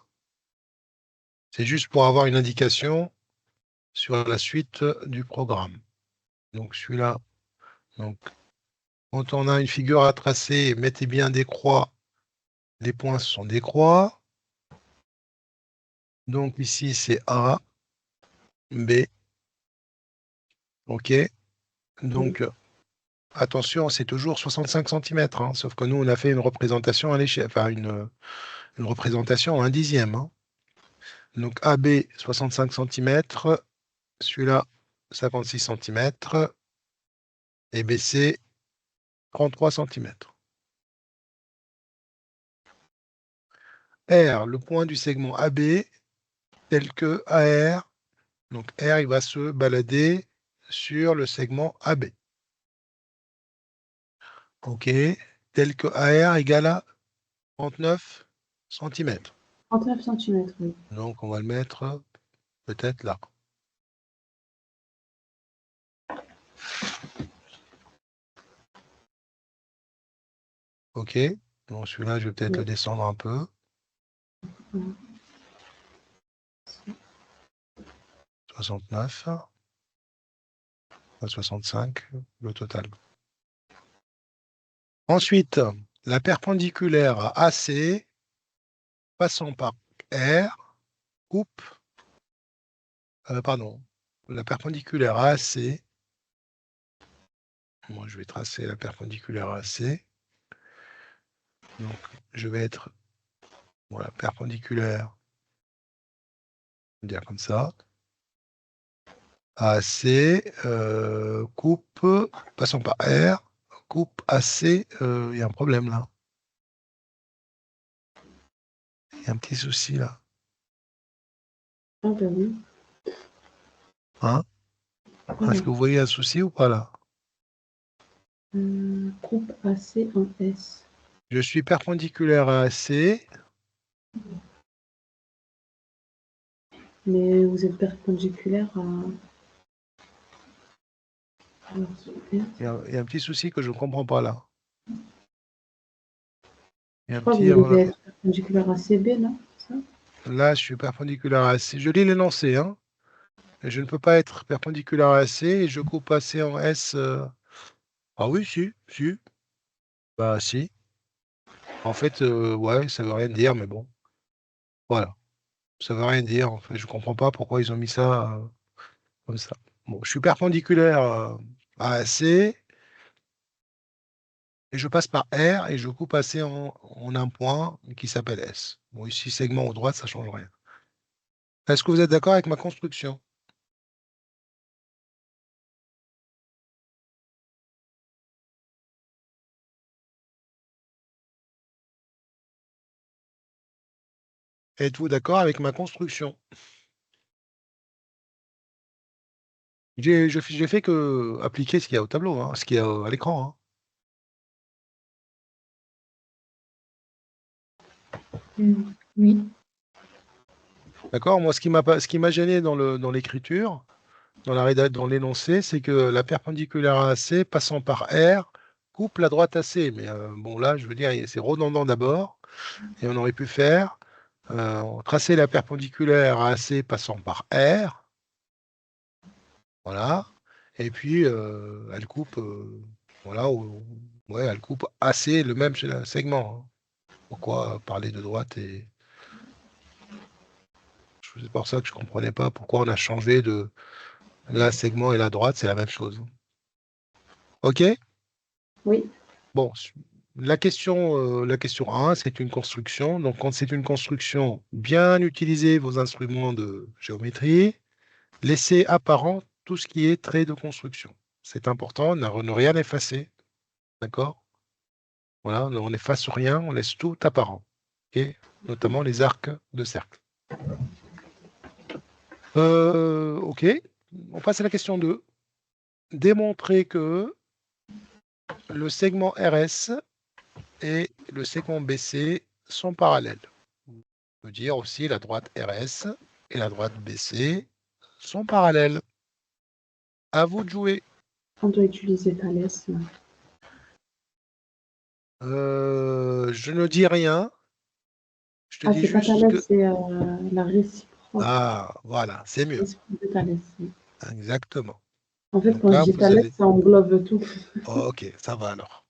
C'est juste pour avoir une indication sur la suite du programme. Donc celui-là, donc quand on a une figure à tracer, mettez bien des croix. Les points sont des croix. Donc ici c'est A, B. OK. Donc attention, c'est toujours 65 cm, hein, sauf que nous on a fait une représentation à l'échelle, enfin une représentation en 1/10. Hein. Donc AB 65 cm, celui-là 56 cm et BC 33 cm. R, le point du segment AB, tel que AR, donc R, il va se balader sur le segment AB. OK, tel que AR égale à 39 cm. 39 cm, oui. Donc, on va le mettre peut-être là. OK, donc celui-là, je vais peut-être le descendre un peu. 69, 65, le total. Ensuite, la perpendiculaire à AC, passant par R, coupe, pardon, la perpendiculaire à AC, moi je vais tracer la perpendiculaire à AC, donc je vais être, voilà, perpendiculaire, on va dire comme ça, AC, coupe, passant par R, coupe AC, il y a un problème là. Il y a un petit souci là. Ah ben oui. Hein? Est-ce que vous voyez un souci ou pas là? Coupe AC en S. Je suis perpendiculaire à AC. Mais vous êtes perpendiculaire à... Il y a un petit souci que je ne comprends pas là. Il y a Je un crois que petit, vous devez être perpendiculaire à CB, non? Ça là, je suis perpendiculaire à AC. Je lis l'énoncé, hein. Je ne peux pas être perpendiculaire à AC et je coupe AC en S. Ah oui, si. Bah si. En fait, ouais, ça veut rien dire, mais bon. Voilà. Ça veut rien dire. En fait, je comprends pas pourquoi ils ont mis ça comme ça. Bon, je suis perpendiculaire à AC et je passe par R et je coupe AC en un point qui s'appelle S. Bon, ici, segment au droite, ça change rien. Est-ce que vous êtes d'accord avec ma construction? Êtes-vous d'accord avec ma construction? J'ai fait que appliquer ce qu'il y a au tableau, hein, ce qu'il y a à l'écran. Oui. D'accord? Moi, ce qui m'a gêné dans l'écriture, dans l'énoncé, c'est que la perpendiculaire à AC, passant par R, coupe la droite AC. Mais bon, là, je veux dire, c'est redondant d'abord. Et on aurait pu faire tracer la perpendiculaire à AC passant par R. Voilà. Et puis, elle coupe, voilà, ouais, elle coupe AC, le même segment. Hein. Pourquoi parler de droite et... C'est pour ça que je ne comprenais pas pourquoi on a changé de la segment et la droite, c'est la même chose. OK? Oui. Bon, la question 1, c'est une construction. Donc, quand c'est une construction, bien utiliser vos instruments de géométrie. Laissez apparent tout ce qui est trait de construction. C'est important, ne rien effacer. D'accord? Voilà, on n'efface rien, on laisse tout apparent. et notamment les arcs de cercle. OK. On passe à la question 2. Démontrer que le segment RS et le segment BC sont parallèles. On peut dire aussi la droite RS et la droite BC sont parallèles. À vous de jouer. On doit utiliser Thalès. Je ne dis rien. Je te Ah, dis c'est pas juste que... Thalès, c'est la réciproque. Ah, voilà, c'est mieux. Réciproque de Thalès. Oui. Exactement. En fait, Donc quand je là, dis vous Thalès, allez... ça englobe tout. Oh, ok, ça va alors.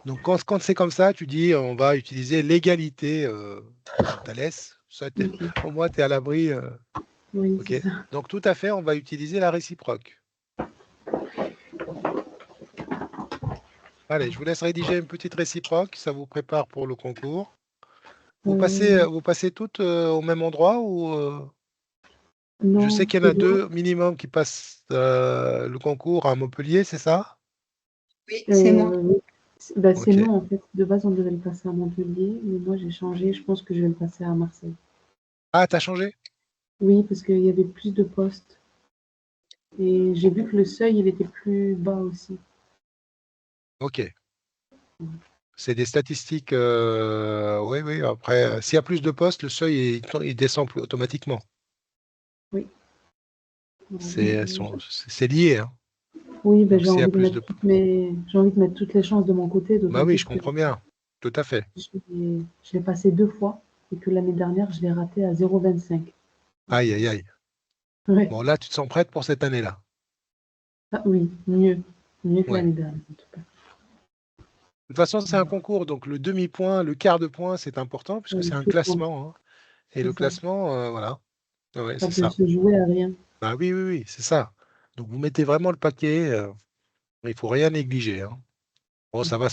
Donc quand c'est comme ça, tu dis on va utiliser l'égalité de Thalès. Ça, Ok. au moins, tu es à l'abri. Oui, Ok. c'est ça. Donc tout à fait, on va utiliser la réciproque. Allez, je vous laisse rédiger une petite réciproque. Ça vous prépare pour le concours. Vous Euh, passez toutes au même endroit ou je sais non, qu'il y en je a dois. 2 minimum qui passent le concours à Montpellier, c'est ça? Oui, c'est moi. Oui. Bah, c'est Ok. non, en fait. De base, on devait le passer à Montpellier, mais moi, j'ai changé. Je pense que je vais le passer à Marseille. Ah, t'as changé? Oui, parce qu'il y avait plus de postes. Et j'ai vu que le seuil, il était plus bas aussi. Ok. C'est des statistiques. Oui, oui. Après, s'il y a plus de postes, le seuil il descend plus automatiquement. Oui. Voilà. C'est lié, hein. Oui, ben, Donc s'il y a plus de... j'ai envie de mettre toutes les chances de mon côté, Bah d'autant oui, plus je que comprends bien. Tout à fait. je l'ai passé 2 fois et que l'année dernière, je l'ai raté à 0,25. Aïe, aïe, aïe. Ouais. Bon, là, tu te sens prête pour cette année-là. Ah, oui, mieux. Mieux que Ouais. l'année dernière, en tout cas. De toute façon, c'est un concours, donc le demi-point, le quart de point, c'est important puisque c'est un Tout compte, classement, hein. Et c'est le ça. classement, voilà. Ouais, Ça c'est peut ça. se jouer à rien. Bah oui, oui, oui, c'est ça. Donc vous mettez vraiment le paquet. Il faut rien négliger, hein. Bon, ça va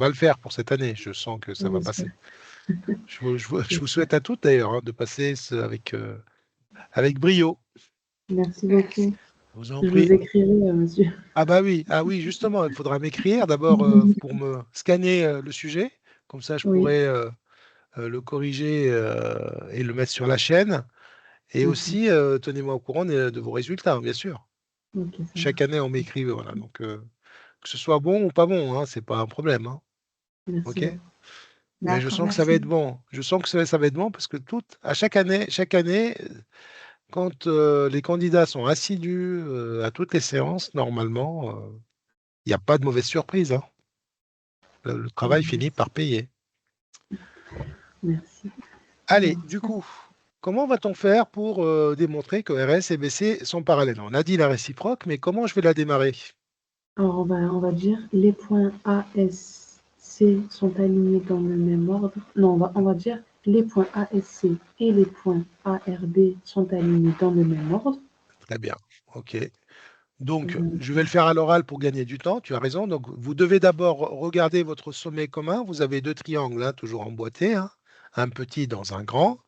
le faire pour cette année. Je sens que ça On va espère. passer. Je vous souhaite à toutes d'ailleurs hein, de passer avec brio. Merci. Merci beaucoup. Je vous en Je vous prie. écrirai, monsieur. Ah oui, justement, il faudra m'écrire d'abord pour me scanner le sujet. Comme ça, je Oui, pourrai le corriger et le mettre sur la chaîne. Et d'accord. aussi, tenez-moi au courant de vos résultats, bien sûr. Ok, ça Chaque marche. année, on m'écrit, voilà. Donc, que ce soit bon ou pas bon, hein, c'est pas un problème, hein. Merci OK? beaucoup. Mais je D'accord, sens que ça va être merci. bon. Je sens que ça va être bon parce que à chaque année, quand les candidats sont assidus à toutes les séances, normalement, il n'y a pas de mauvaise surprise, hein. Le travail finit par payer. Merci. Allez, Alors, du coup, comment va-t-on faire pour démontrer que RS et BC sont parallèles? On a dit la réciproque, mais comment je vais la démarrer? on va dire les points A, S, C sont alignés dans le même ordre. Non, on va dire les points A, S, C et les points A, R, B sont alignés dans le même ordre. Très bien. OK. Donc, Euh, je vais le faire à l'oral pour gagner du temps. Tu as raison. Donc, vous devez d'abord regarder votre sommet commun. Vous avez 2 triangles, hein, toujours emboîtés, hein, un petit dans un grand.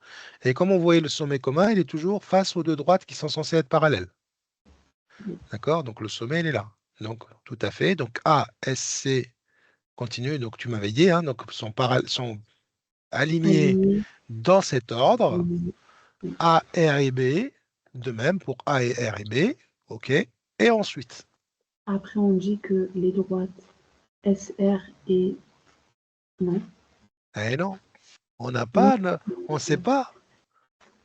Et comme vous voyez le sommet commun, il est toujours face aux 2 droites qui sont censées être parallèles. D'accord? Donc, le sommet, il est là. Donc, tout à fait. Donc, A, S, C continue. Donc, tu m'avais dit, hein, donc, sont alignés alignés. dans cet ordre. alignés. A, R et B. De même pour A et R et B. OK. Et ensuite. Après, on dit que les droites S, R et... Non. Eh non. On n'a Non. pas, on ne sait pas.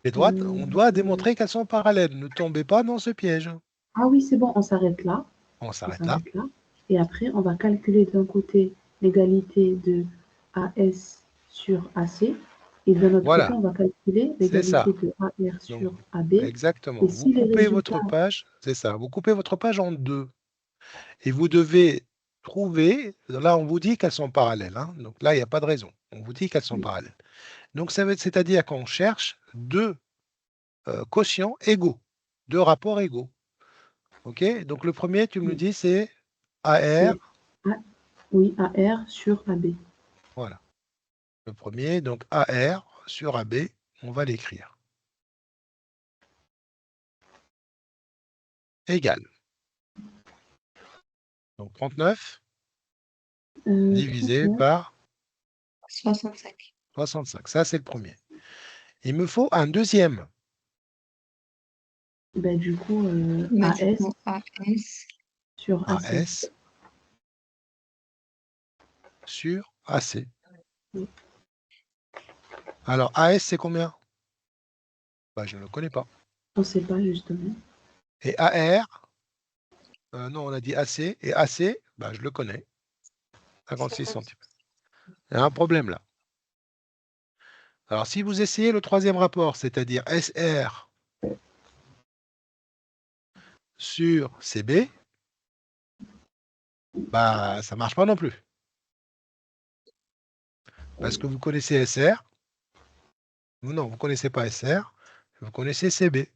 Les droites, Euh, on doit démontrer qu'elles sont parallèles. Ne tombez pas dans ce piège. Ah oui, c'est bon, on s'arrête là. On On s'arrête là. s'arrête là. Et après, on va calculer d'un côté l'égalité de AS sur AC. Et de l'autre côté, Voilà, on va calculer c'est l'égalité ça. de AR Donc, sur AB. exactement. Et Vous si les coupez résultats... votre page, c'est ça. Vous coupez votre page en 2. Et vous devez trouver, là, on vous dit qu'elles sont parallèles, hein. Donc là, il n'y a pas de raison. On vous dit qu'elles sont parallèles. Donc, c'est-à-dire qu'on cherche 2 quotients égaux, 2 rapports égaux. OK? Donc, le premier, tu me le dis, c'est AR. C'est A- oui, AR sur AB. Voilà. Le premier, donc AR sur AB, on va l'écrire. Égal. Donc 39 divisé 39. par 65. 65. Ça, c'est le premier. Il me faut un deuxième. Ben, du coup, Bah, du AS coup, AS. sur AC. AS sur AC. Oui. Alors, AS, c'est combien? Bah, je ne le connais pas. On ne sait pas, justement. Et AR, non, on a dit AC. Et AC, bah, je le connais. 56 cm. Il y a un problème là. Alors, si vous essayez le troisième rapport, c'est-à-dire SR sur CB, bah, ça ne marche pas non plus. Parce que vous connaissez SR. Non, vous ne connaissez pas SR. Vous connaissez CB.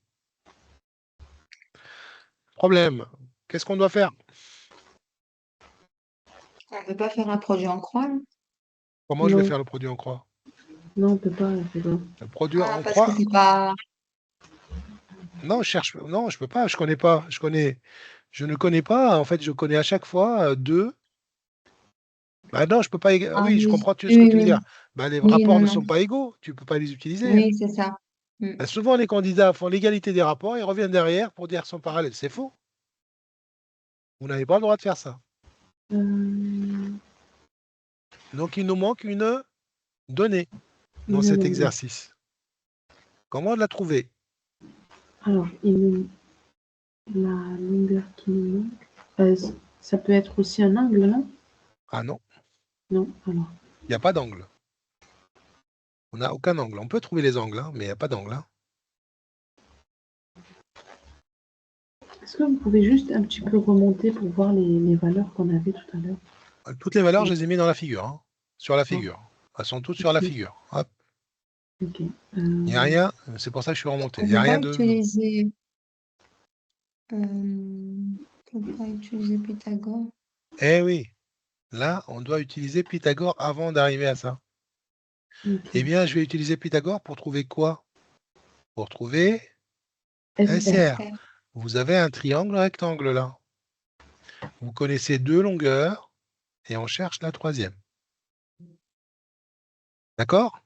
Problème. Qu'est-ce qu'on doit faire? On ne peut pas faire un produit en croix, là? Comment je vais Non, faire le produit en croix? non, on ne peut pas. C'est bon. Le produit Ah, en parce que croix? c'est pas. Non, je cherche. Non, je peux pas. Je connais pas. Je ne connais pas. En fait, je connais à chaque fois deux. Bah non, je peux pas. Ah Oui, je oui, comprends ce que oui, tu veux oui, dire. Bah, les oui, rapports non, ne non. sont pas égaux. Tu peux pas les utiliser. Oui, c'est ça. Mm. Bah, souvent, les candidats font l'égalité des rapports et reviennent derrière pour dire qu'ils sont parallèles. C'est faux. Vous n'avez pas le droit de faire ça. Euh, Donc, il nous manque une donnée dans une cet donnée. exercice. Comment la trouver? Alors, la longueur qui nous manque, ça peut être aussi un angle, non? Ah non, Non, alors. il n'y a pas d'angle. On n'a aucun angle. On peut trouver les angles, hein, mais il n'y a pas d'angle. Hein. Est-ce que vous pouvez juste un petit peu remonter pour voir les valeurs qu'on avait tout à l'heure? Toutes les valeurs, je les ai mis dans la figure. Hein, sur la Ah, figure. Elles sont toutes sur la ok. figure. Hop. Ok. Il n'y a rien. C'est pour ça que je suis remonté. On Il n'y a peut rien pas de. utiliser. On peut pas utiliser Pythagore. Eh oui. Là, on doit utiliser Pythagore avant d'arriver à ça. Ok. Eh bien, je vais utiliser Pythagore pour trouver quoi? Pour trouver SR. SR. Vous avez un triangle rectangle là. Vous connaissez deux longueurs et on cherche la troisième. D'accord?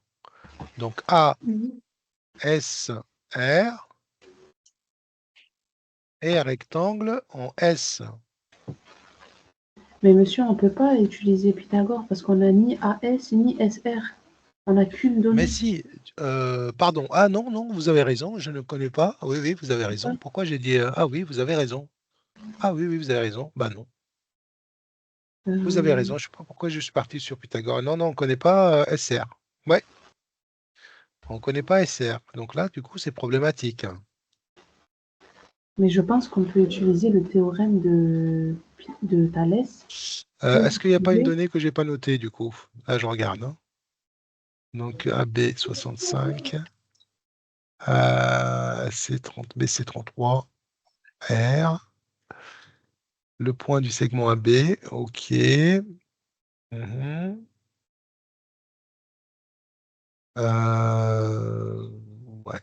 Donc A, Mhm. S, R et un rectangle en S. Mais monsieur, on ne peut pas utiliser Pythagore parce qu'on n'a ni AS ni SR. On n'a qu'une Mais donnée. si, pardon. Ah non, non, vous avez raison, je ne connais pas. Oui, oui, vous avez C'est ça? raison. Pourquoi j'ai dit ah oui, vous avez raison. Ah oui, oui, vous avez raison. Bah non. Vous avez Euh, raison, je ne sais pas pourquoi je suis parti sur Pythagore. Non, non, on ne connaît pas SR. Ouais, on ne connaît pas SR. Donc là, du coup, c'est problématique. mais je pense qu'on peut utiliser le théorème de Thalès pour Est-ce qu'il n'y a pas une trouver. donnée que je n'ai pas notée, du coup? Là, je regarde. Hein. Donc AB65, C30, BC33, R, le point du segment AB, OK. Mhm. Euh, ouais,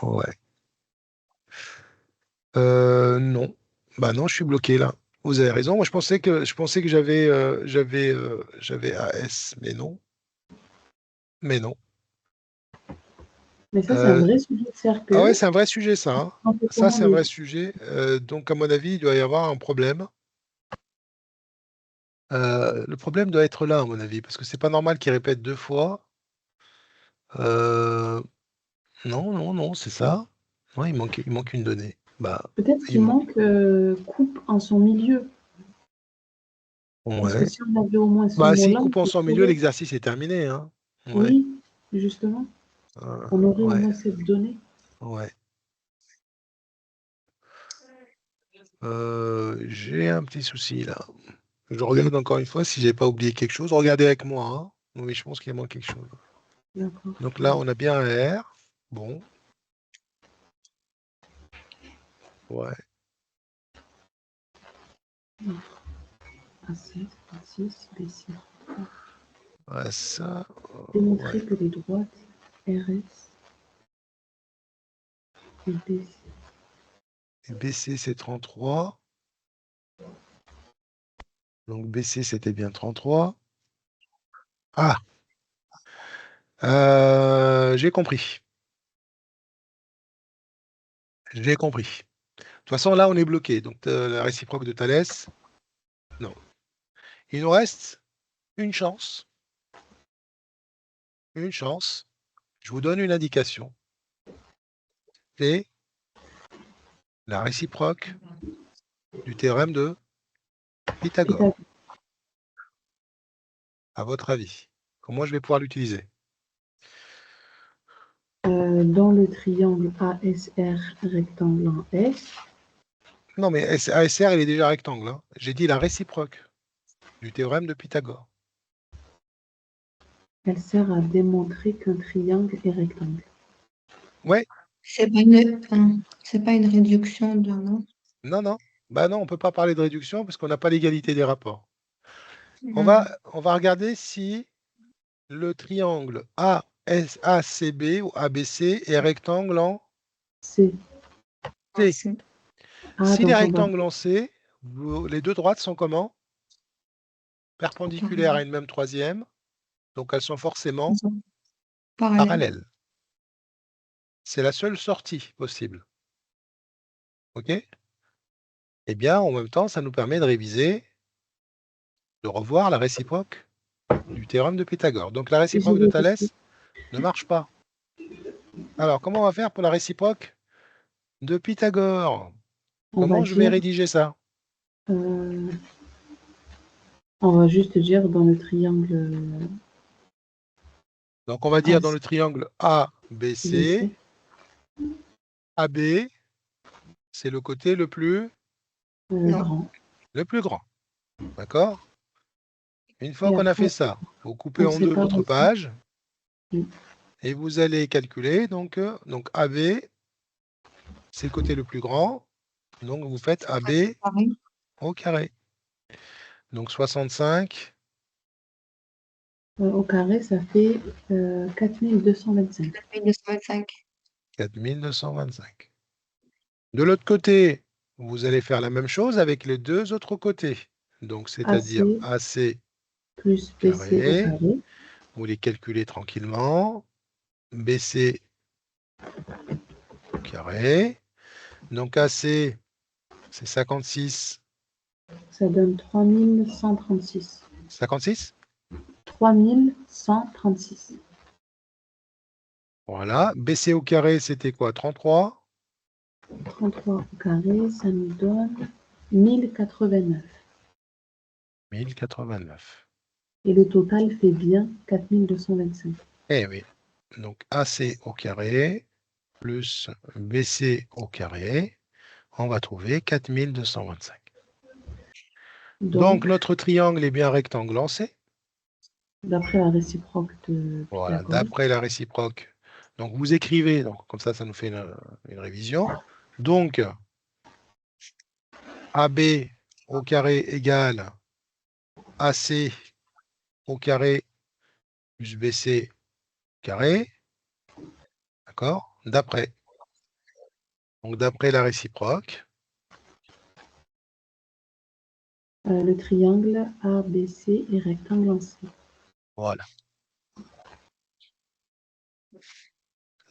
ouais. Non. Bah non, je suis bloqué là. Vous avez raison. Moi, je pensais que j'avais AS, mais non. Mais non. Mais ça, c'est un Euh, vrai sujet de ah ouais, cercle. c'est un vrai sujet, ça. Hein. On fait Ça, comment c'est un vrai sujet. Donc, à mon avis, il doit y avoir un problème. Le problème doit être là, à mon avis, parce que c'est pas normal qu'il répète deux fois. Euh, non, non, non, c'est ça. Ouais, il manque une donnée. Bah, Peut-être il qu'il manque. manque coupe en son milieu. Parce que Ouais. si on avait au moins ce Bah, s'il mot-là, on coupe en peut 100 milieux, trouver. l'exercice est terminé. Hein. Ouais. Oui, justement. On aurait au Ouais. moins cette donnée. Ouais. J'ai un petit souci là. Je regarde encore une fois si j'ai pas oublié quelque chose. Regardez avec moi. Hein. Oui, je pense qu'il manque quelque chose. D'accord. Donc là, on a bien un R. Bon. Ouais. A7, A6, B6. Ouais, ça. Démontrer Ouais. que les droites RS et BC. Et BC, c'est 33. Donc BC, c'était bien 33. Ah, J'ai compris. J'ai compris. De toute façon, là, on est bloqué. Donc, la réciproque de Thalès, non. Il nous reste une chance. Une chance. Je vous donne une indication. C'est la réciproque du théorème de Pythagore. À votre avis, comment je vais pouvoir l'utiliser? Dans le triangle ASR rectangle en S, Non, mais ASR, il est déjà rectangle. Hein. J'ai dit la réciproque du théorème de Pythagore. elle sert à démontrer qu'un triangle est rectangle. Ouais, C'est pas une réduction de non. non, non. Bah non, on ne peut pas parler de réduction parce qu'on n'a pas l'égalité des rapports. On Hmm. va regarder si le triangle ACB ou ABC est rectangle en C. C. Ah, S'il est donc on va... rectangle en C, les deux droites sont comment? Perpendiculaires à une même troisième. Donc elles sont forcément Parallèle. parallèles. C'est la seule sortie possible. OK? Eh bien, en même temps, ça nous permet de réviser, de revoir la réciproque du théorème de Pythagore. Donc la J'ai réciproque de vérifié. Thalès ne marche pas. Alors, comment on va faire pour la réciproque de Pythagore? On va Comment je vais dire... rédiger ça? euh, on va juste dire dans le triangle Donc, on va dire dans le triangle ABC, ABC. AB, c'est le côté le plus Non. Grand. D'accord? Une fois Et qu'on a après, fait ça, vous coupez on en deux sépare votre aussi. page Oui. et vous allez calculer. Donc AB, c'est le côté le plus grand. Donc, vous faites AB Pareil. au carré. Donc, 65. Au carré, ça fait 4225. 1225. 4225. De l'autre côté, vous allez faire la même chose avec les deux autres côtés. Donc, c'est-à-dire AC AC plus BC au carré. carré. Vous les calculez tranquillement. BC au carré. Donc, AC, c'est 56. Ça donne 3136. 56? 3136. Voilà. BC au carré, c'était quoi? 33? 33 au carré, ça nous donne 1089. 1089. Et le total fait bien 4225. Eh oui. Donc, AC au carré plus BC au carré, on va trouver 4225. Donc, Donc, notre triangle est bien rectangle en C. d'après la réciproque de Voilà, Pythagore, d'après la réciproque. Donc, vous écrivez, donc, comme ça nous fait une révision. Donc, AB au carré égale AC au carré plus BC au carré. D'accord? D'après. Donc, d'après la réciproque. le triangle ABC est rectangle en C. Voilà.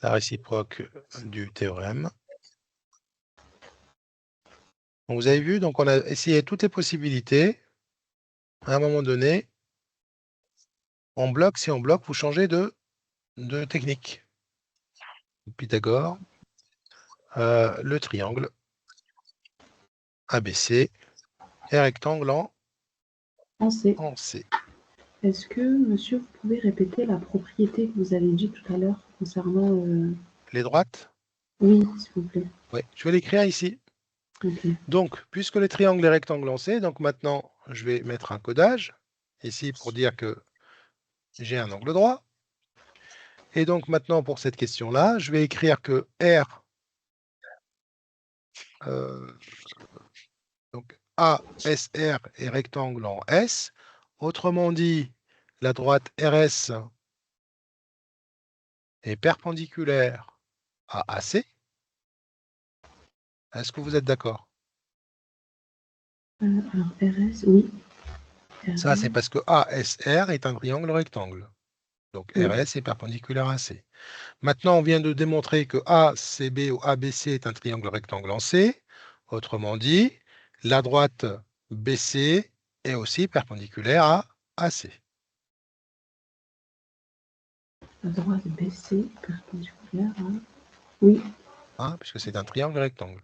La réciproque du théorème. Donc, vous avez vu, donc on a essayé toutes les possibilités. À un moment donné, on bloque. Si on bloque, vous changez de technique. Pythagore, le triangle ABC et rectangle En C. en C. Est-ce que, monsieur, vous pouvez répéter la propriété que vous avez dit tout à l'heure concernant... Les droites? Oui, s'il vous plaît. Oui, je vais l'écrire ici. Ok. Donc, puisque le triangle est rectangle en C, donc maintenant, je vais mettre un codage ici pour dire que j'ai un angle droit. Et donc, maintenant, pour cette question-là, je vais écrire que R, donc ASR est rectangle en S. Autrement dit, la droite RS est perpendiculaire à AC. Est-ce que vous êtes d'accord? Alors, RS, oui. Ça, c'est RS, parce que ASR est un triangle rectangle. Donc, Oui. RS est perpendiculaire à AC. Maintenant, on vient de démontrer que ACB ou ABC est un triangle rectangle en C. Autrement dit, la droite BC est aussi perpendiculaire à AC. La droite BC perpendiculaire à... Oui. Hein, puisque c'est un triangle rectangle.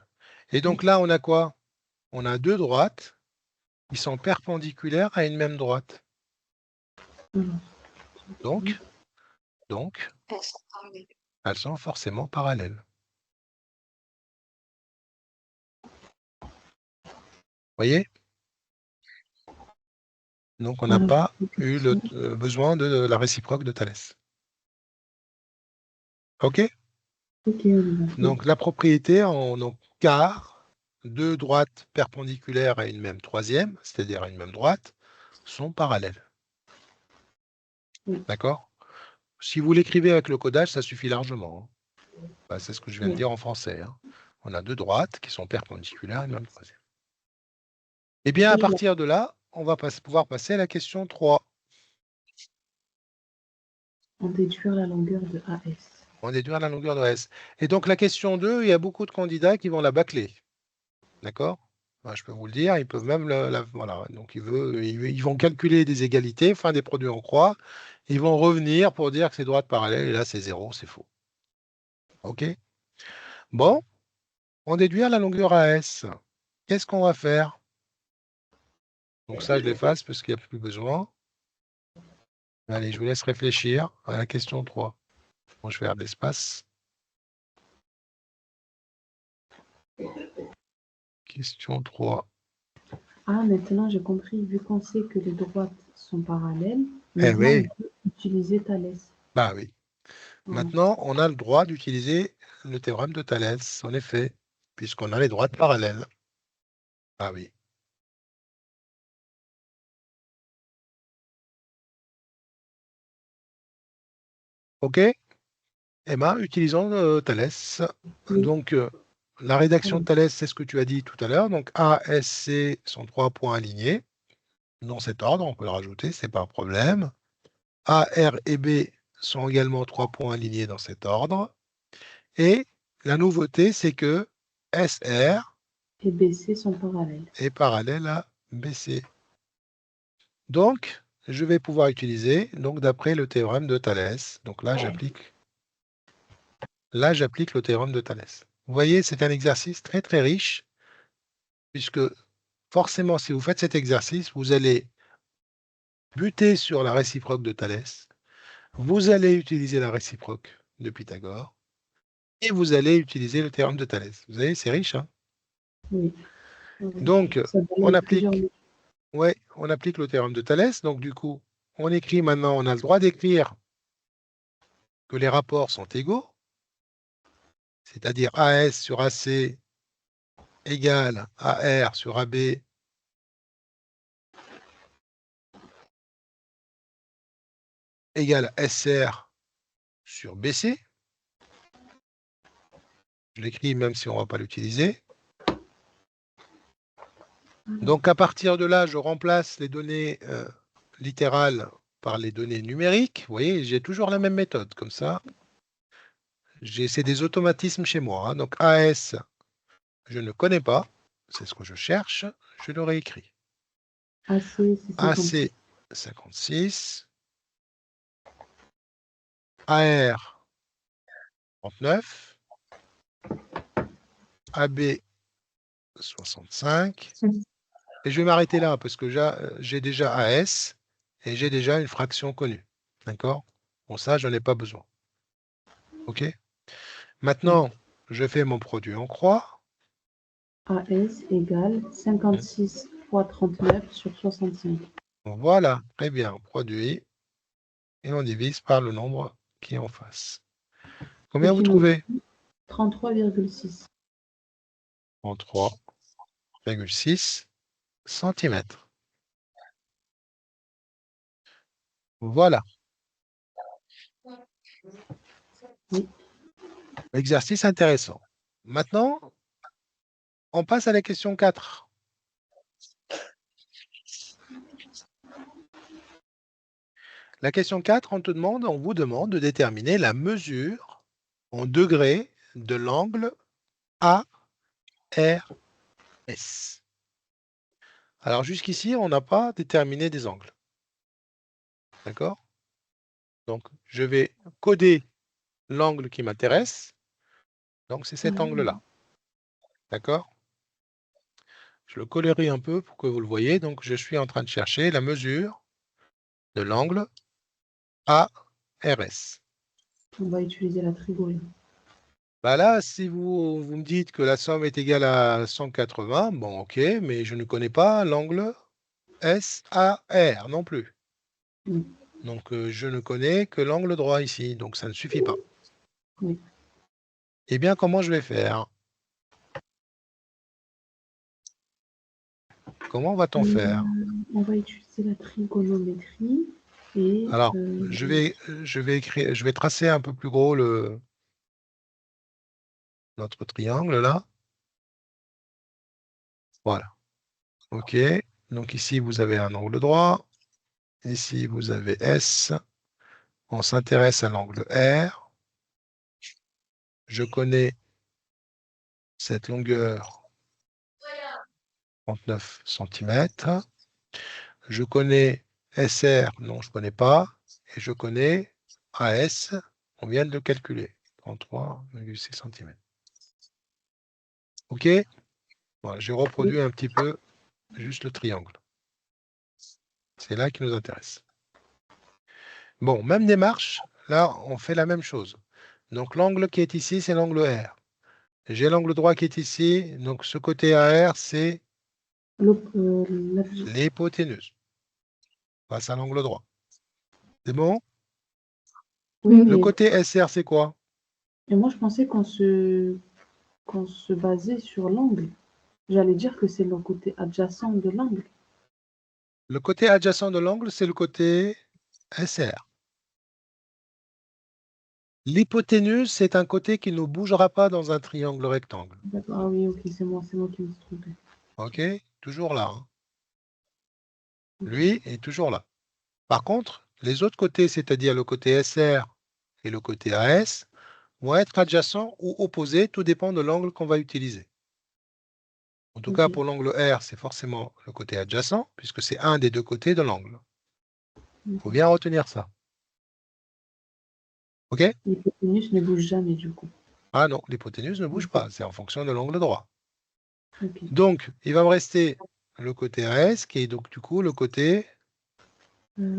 Et donc là, on a quoi? On a deux droites qui sont perpendiculaires à une même droite. Donc, elles sont forcément parallèles. Voyez? Donc, on n'a Alors, pas eu le besoin de la réciproque de Thalès. OK? ok, Oliver. Donc, la propriété en quart, deux droites perpendiculaires à une même troisième, c'est-à-dire à une même droite, sont parallèles. Oui. D'accord? Si vous l'écrivez avec le codage, ça suffit largement. Hein. Bah, c'est ce que je viens de Oui. dire en français. Hein. On a deux droites qui sont perpendiculaires à une même troisième. Eh bien, à partir de là, on va pouvoir passer à la question 3. En déduire la longueur de AS. On déduire la longueur de S. Et donc, la question 2, il y a beaucoup de candidats qui vont la bâcler. D'accord? Je peux vous le dire, ils peuvent même voilà. Donc, ils vont calculer des égalités, enfin des produits en croix. Ils vont revenir pour dire que c'est droite parallèle, et là, c'est 0, c'est faux. OK? Bon, on déduire la longueur AS. Qu'est-ce qu'on va faire? Donc ça, je l'efface parce qu'il n'y a plus besoin. Allez, je vous laisse réfléchir à la question 3. Bon, je vais faire de l'espace. Question 3. Ah, maintenant j'ai compris. Vu qu'on sait que les droites sont parallèles, Eh maintenant oui, on peut utiliser Thalès. bah oui. Voilà. Maintenant, on a le droit d'utiliser le théorème de Thalès, en effet, puisqu'on a les droites parallèles. Ah oui. OK? Eh bien, utilisons Thalès. Oui. Donc, la rédaction de Thalès, c'est ce que tu as dit tout à l'heure. Donc, A, S, C sont 3 points alignés. Dans cet ordre, on peut le rajouter, c'est pas un problème. A, R et B sont également 3 points alignés dans cet ordre. Et la nouveauté, c'est que SR Et BC sont parallèles. est parallèle à BC. Donc, je vais pouvoir utiliser, donc d'après le théorème de Thalès, donc là j'applique le théorème de Thalès. Vous voyez, c'est un exercice très très riche, puisque forcément, si vous faites cet exercice, vous allez buter sur la réciproque de Thalès, vous allez utiliser la réciproque de Pythagore, et vous allez utiliser le théorème de Thalès. Vous voyez, c'est riche. Hein? Oui. Donc, Ça on donne plusieurs... applique le théorème de Thalès. Donc, du coup, on écrit maintenant, on a le droit d'écrire que les rapports sont égaux, c'est-à-dire AS sur AC égale AR sur AB égale SR sur BC. Je l'écris même si on ne va pas l'utiliser. Donc, à partir de là, je remplace les données littérales par les données numériques. Vous voyez, j'ai toujours la même méthode, comme ça. C'est des automatismes chez moi. Hein. Donc, AS, je ne connais pas. C'est ce que je cherche. Je le réécris. AC, c'est 56. AC, 56. AR, 39. AB, 65. Et je vais m'arrêter là parce que j'ai déjà AS et j'ai déjà une fraction connue. D'accord? Bon, ça, je n'en ai pas besoin. OK? Maintenant, je fais mon produit en croix. AS égale 56 fois 39 sur 65. Voilà, très bien, produit. Et on divise par le nombre qui est en face. Combien Et vous finalement, trouvez? 33,6. 33,6 cm. Voilà. Oui. Exercice intéressant. Maintenant, on passe à la question 4. La question 4, on vous demande de déterminer la mesure en degrés de l'angle ARS. Alors jusqu'ici, on n'a pas déterminé des angles. D'accord? Donc, je vais coder l'angle qui m'intéresse. Donc, c'est cet angle-là. D'accord? Je le colorie un peu pour que vous le voyez. Donc, je suis en train de chercher la mesure de l'angle ARS. On va utiliser la trigonométrie. Bah là, si vous me dites que la somme est égale à 180, bon, ok, mais je ne connais pas l'angle SAR non plus. Oui. Donc, je ne connais que l'angle droit ici, donc ça ne suffit pas. Oui. Eh bien, comment je vais faire? Comment va-t-on faire? On va utiliser la trigonométrie et Alors, je vais tracer un peu plus gros notre triangle là. Voilà. OK. Donc ici, vous avez un angle droit. Ici, vous avez S. On s'intéresse à l'angle R. Je connais cette longueur 39 cm. Je connais SR, non, je ne connais pas. Et je connais AS, on vient de le calculer, 33,6 cm. OK? Voilà, j'ai reproduit un petit peu juste le triangle. C'est là qui nous intéresse. Bon, même démarche, là, on fait la même chose. Donc, l'angle qui est ici, c'est l'angle R. J'ai l'angle droit qui est ici, donc ce côté AR, c'est l'hypoténuse face à l'angle droit. C'est bon? Oui, Le mais côté SR, c'est quoi? et moi je pensais qu'on se basait sur l'angle. J'allais dire que c'est le côté adjacent de l'angle. Le côté adjacent de l'angle, c'est le côté SR. L'hypoténuse, c'est un côté qui ne bougera pas dans un triangle rectangle. D'accord. Ah oui, ok, c'est moi qui me suis trompé. OK? Toujours là. Hein. Lui est toujours là. Par contre, les autres côtés, c'est-à-dire le côté SR et le côté AS, vont être adjacents ou opposés, tout dépend de l'angle qu'on va utiliser. En tout cas, Ok. pour l'angle R, c'est forcément le côté adjacent, puisque c'est un des deux côtés de l'angle. Il faut bien retenir ça. OK? L'hypoténuse ne bouge jamais du coup. Ah non, l'hypoténuse ne bouge pas, c'est en fonction de l'angle droit. Ok. Donc, il va me rester le côté AS, qui est donc du coup le côté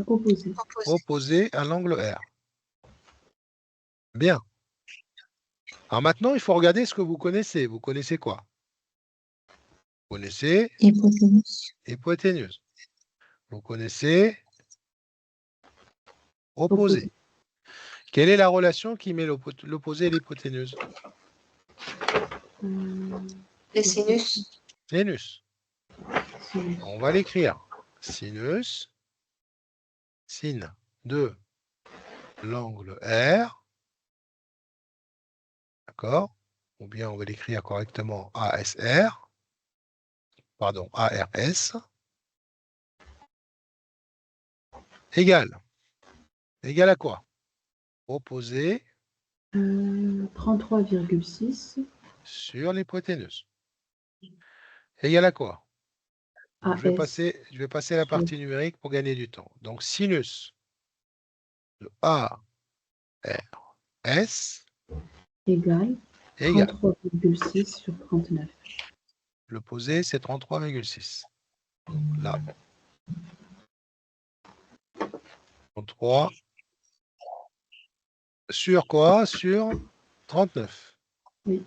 Opposé. opposé à l'angle R. Bien. Alors maintenant, il faut regarder ce que vous connaissez. Vous connaissez quoi? Vous connaissez Hypoténuse. hypoténuse. Vous connaissez opposé. Opposé. Quelle est la relation qui met l'opposé et l'hypoténuse? Les sinus. Sinus. Sinus. On va l'écrire. Sinus, sin de l'angle R. D'accord? Ou bien on va l'écrire correctement ASR. Pardon, ARS. Égale. Égale à quoi? Opposé 33,6 sur l'hypoténuse. Égale à quoi? Donc, je AS vais passer la partie numérique pour gagner du temps. Donc, sinus de ARS égale égale. 33,6 sur 39. L'opposé, c'est 33,6. Là. 33 sur quoi? Sur 39. Oui.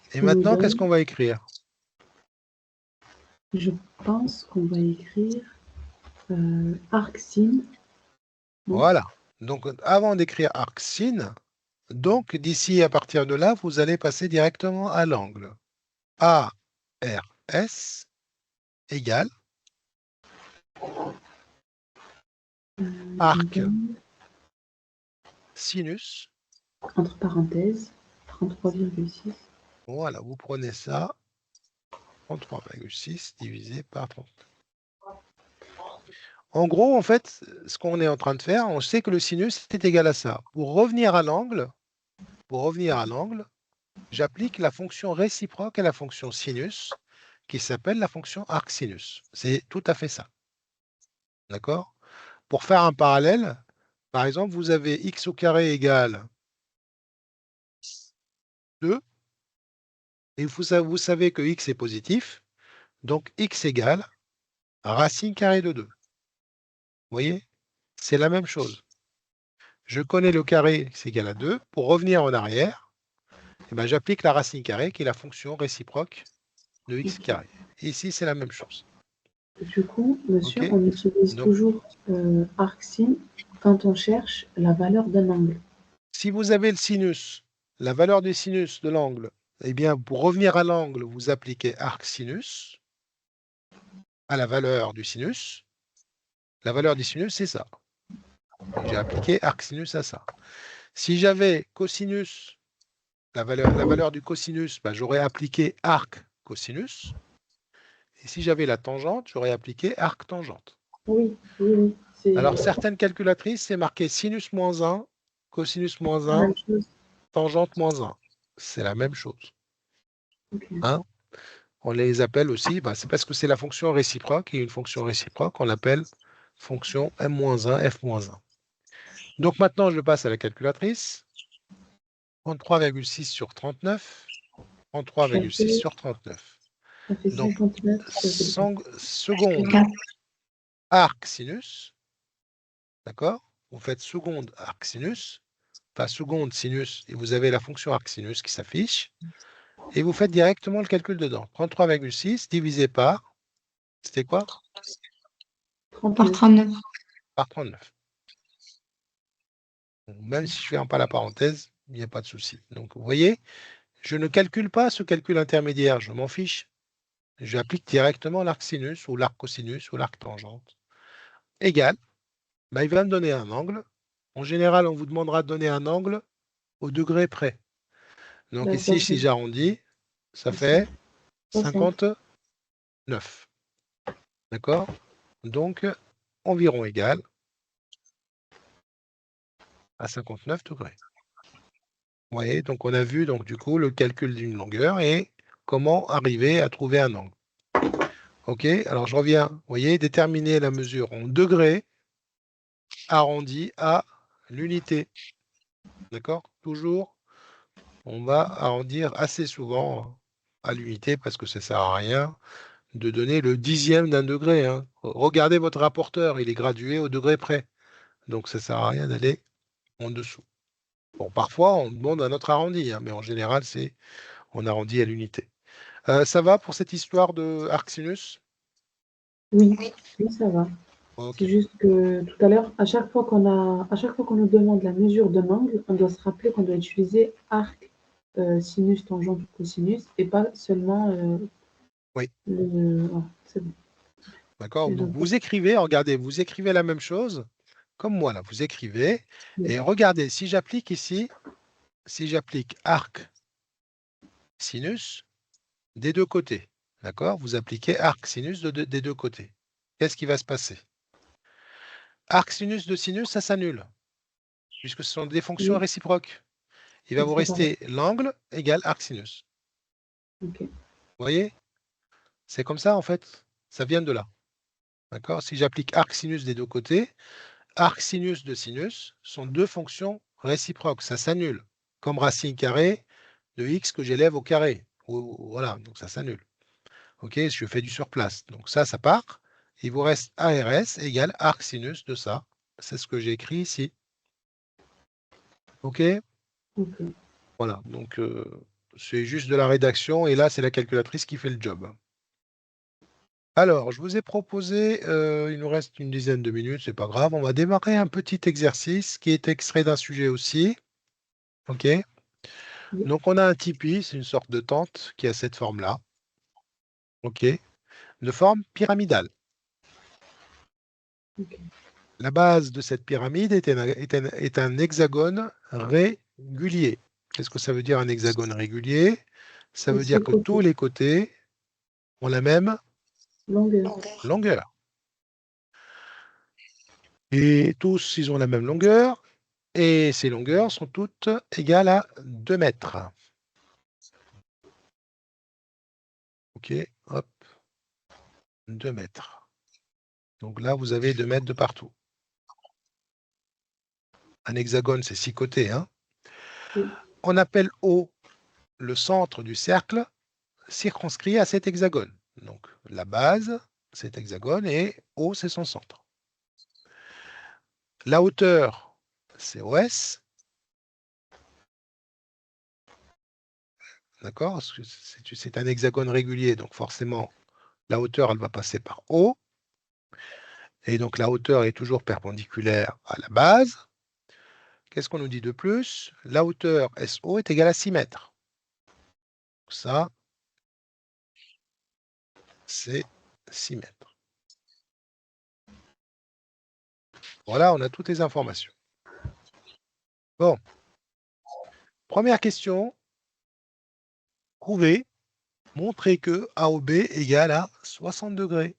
Et Qui nous maintenant, qu'est-ce donne, qu'on va écrire? je pense qu'on va écrire arc-sin. Voilà. Donc, avant d'écrire arc-sin, donc d'ici à partir de là, vous allez passer directement à l'angle. ARS égale arc sinus. Entre parenthèses, 33,6. Voilà, vous prenez ça, 33,6 divisé par 30. En gros, en fait, ce qu'on est en train de faire, on sait que le sinus est égal à ça. Pour revenir à l'angle, j'applique la fonction réciproque à la fonction sinus, qui s'appelle la fonction arcsinus. C'est tout à fait ça. D'accord? Pour faire un parallèle, par exemple, vous avez x au carré égale 2, et vous savez que x est positif, donc x égale racine carrée de 2. Vous voyez? C'est la même chose. Je connais le carré, c'est égal à 2. Pour revenir en arrière, eh ben, j'applique la racine carrée, qui est la fonction réciproque de x Ok. carré. Ici, c'est la même chose. Du coup, monsieur, OK? on utilise Donc, toujours arcsin quand on cherche la valeur d'un angle. si vous avez le sinus, la valeur du sinus de l'angle, eh bien, pour revenir à l'angle, vous appliquez arcsinus à la valeur du sinus. La valeur du sinus, c'est ça. Donc, j'ai appliqué arcsinus à ça. Si j'avais cosinus, la valeur du cosinus, ben, j'aurais appliqué arc cosinus. Et si j'avais la tangente, j'aurais appliqué arc tangente. Oui, oui, oui. C'est Alors, certaines calculatrices, c'est marqué sinus moins 1, cosinus moins la 1, même chose. tangente moins 1. C'est la même chose. Ok. Hein? On les appelle aussi, c'est parce que c'est la fonction réciproque, et une fonction réciproque, on l'appelle fonction m-1, f-1. Donc maintenant, je passe à la calculatrice. 33,6 sur 39. Ça 33,6 fait, sur 39. ça fait Donc, 59,4. seconde arc sinus, d'accord? Vous faites seconde arc sinus, pas seconde sinus, et vous avez la fonction arc sinus qui s'affiche, et vous faites directement le calcul dedans. 33,6 divisé par, c'était quoi? Par 39. 39. Par 39. Même si je ne ferme pas la parenthèse, il n'y a pas de souci. Donc, vous voyez, je ne calcule pas ce calcul intermédiaire, je m'en fiche. J'applique directement l'arc sinus ou l'arc cosinus ou l'arc tangente. Égal, il va me donner un angle. En général, on vous demandera de donner un angle au degré près. Donc Là, ça ici, si fait j'arrondis, ça 60. fait 59. D'accord? Donc, environ égal à 59 degrés. Vous voyez, donc on a vu donc du coup le calcul d'une longueur et comment arriver à trouver un angle. OK, alors je reviens. Vous voyez, déterminer la mesure en degrés arrondi à l'unité. D'accord? Toujours, on va arrondir assez souvent à l'unité parce que ça ne sert à rien de donner le dixième d'un degré. Hein. Regardez votre rapporteur, il est gradué au degré près. Donc ça ne sert à rien d'aller en dessous. Bon, parfois, on demande un autre arrondi, hein, mais en général, on arrondit à l'unité. Ça va pour cette histoire de arc sinus? Oui, oui, ça va. OK. C'est juste que tout à l'heure, à chaque fois qu'on nous demande la mesure d'un angle, on doit se rappeler qu'on doit utiliser arc, sinus, tangente ou cosinus, et pas seulement Oui. voilà, c'est bon. D'accord. C'est Donc, noté. vous écrivez, regardez, vous écrivez la même chose, comme moi, là, vous écrivez, Oui. et regardez, si j'applique ici, si j'applique arc sinus des deux côtés, d'accord? Vous appliquez arc sinus des deux côtés. Qu'est-ce qui va se passer? Arc sinus de sinus, ça s'annule, puisque ce sont des fonctions Oui, réciproques. Il va c'est vous très pareil. rester l'angle égale arc sinus. Ok. Vous voyez? C'est comme ça, en fait. Ça vient de là. D'accord? Si j'applique arc sinus des deux côtés, arc sinus de sinus sont deux fonctions réciproques. Ça s'annule. Comme racine carrée de x que j'élève au carré. Voilà, donc ça s'annule. OK, je fais du surplace. Donc ça part. Il vous reste ARS égale arc sinus de ça. C'est ce que j'ai écrit ici. OK? Ok. Voilà, donc c'est juste de la rédaction et là, c'est la calculatrice qui fait le job. Alors, je vous ai proposé, il nous reste une dizaine de minutes, c'est pas grave, on va démarrer un petit exercice qui est extrait d'un sujet aussi. OK? Oui. Donc, on a un tipi, c'est une sorte de tente qui a cette forme-là. OK? De forme pyramidale. Ok. La base de cette pyramide est un hexagone régulier. Qu'est-ce que ça veut dire un hexagone régulier? Ça veut Et dire ses que tous côtés, les côtés ont la même longueur. longueur. Et tous, ils ont la même longueur. Et ces longueurs sont toutes égales à 2 mètres. OK, hop. 2 mètres. Donc là, vous avez 2 mètres de partout. Un hexagone, c'est 6 côtés. Hein. Oui. On appelle O le centre du cercle circonscrit à cet hexagone. Donc la base, cet hexagone, et O, c'est son centre. La hauteur, c'est OS. D'accord? C'est un hexagone régulier, donc forcément, la hauteur, elle va passer par O. Et donc la hauteur est toujours perpendiculaire à la base. Qu'est-ce qu'on nous dit de plus? La hauteur SO est égale à 6 mètres. Ça, c'est 6 mètres. Voilà, on a toutes les informations. Bon. Première question. Prouvez, montrez que AOB égale à 60 degrés.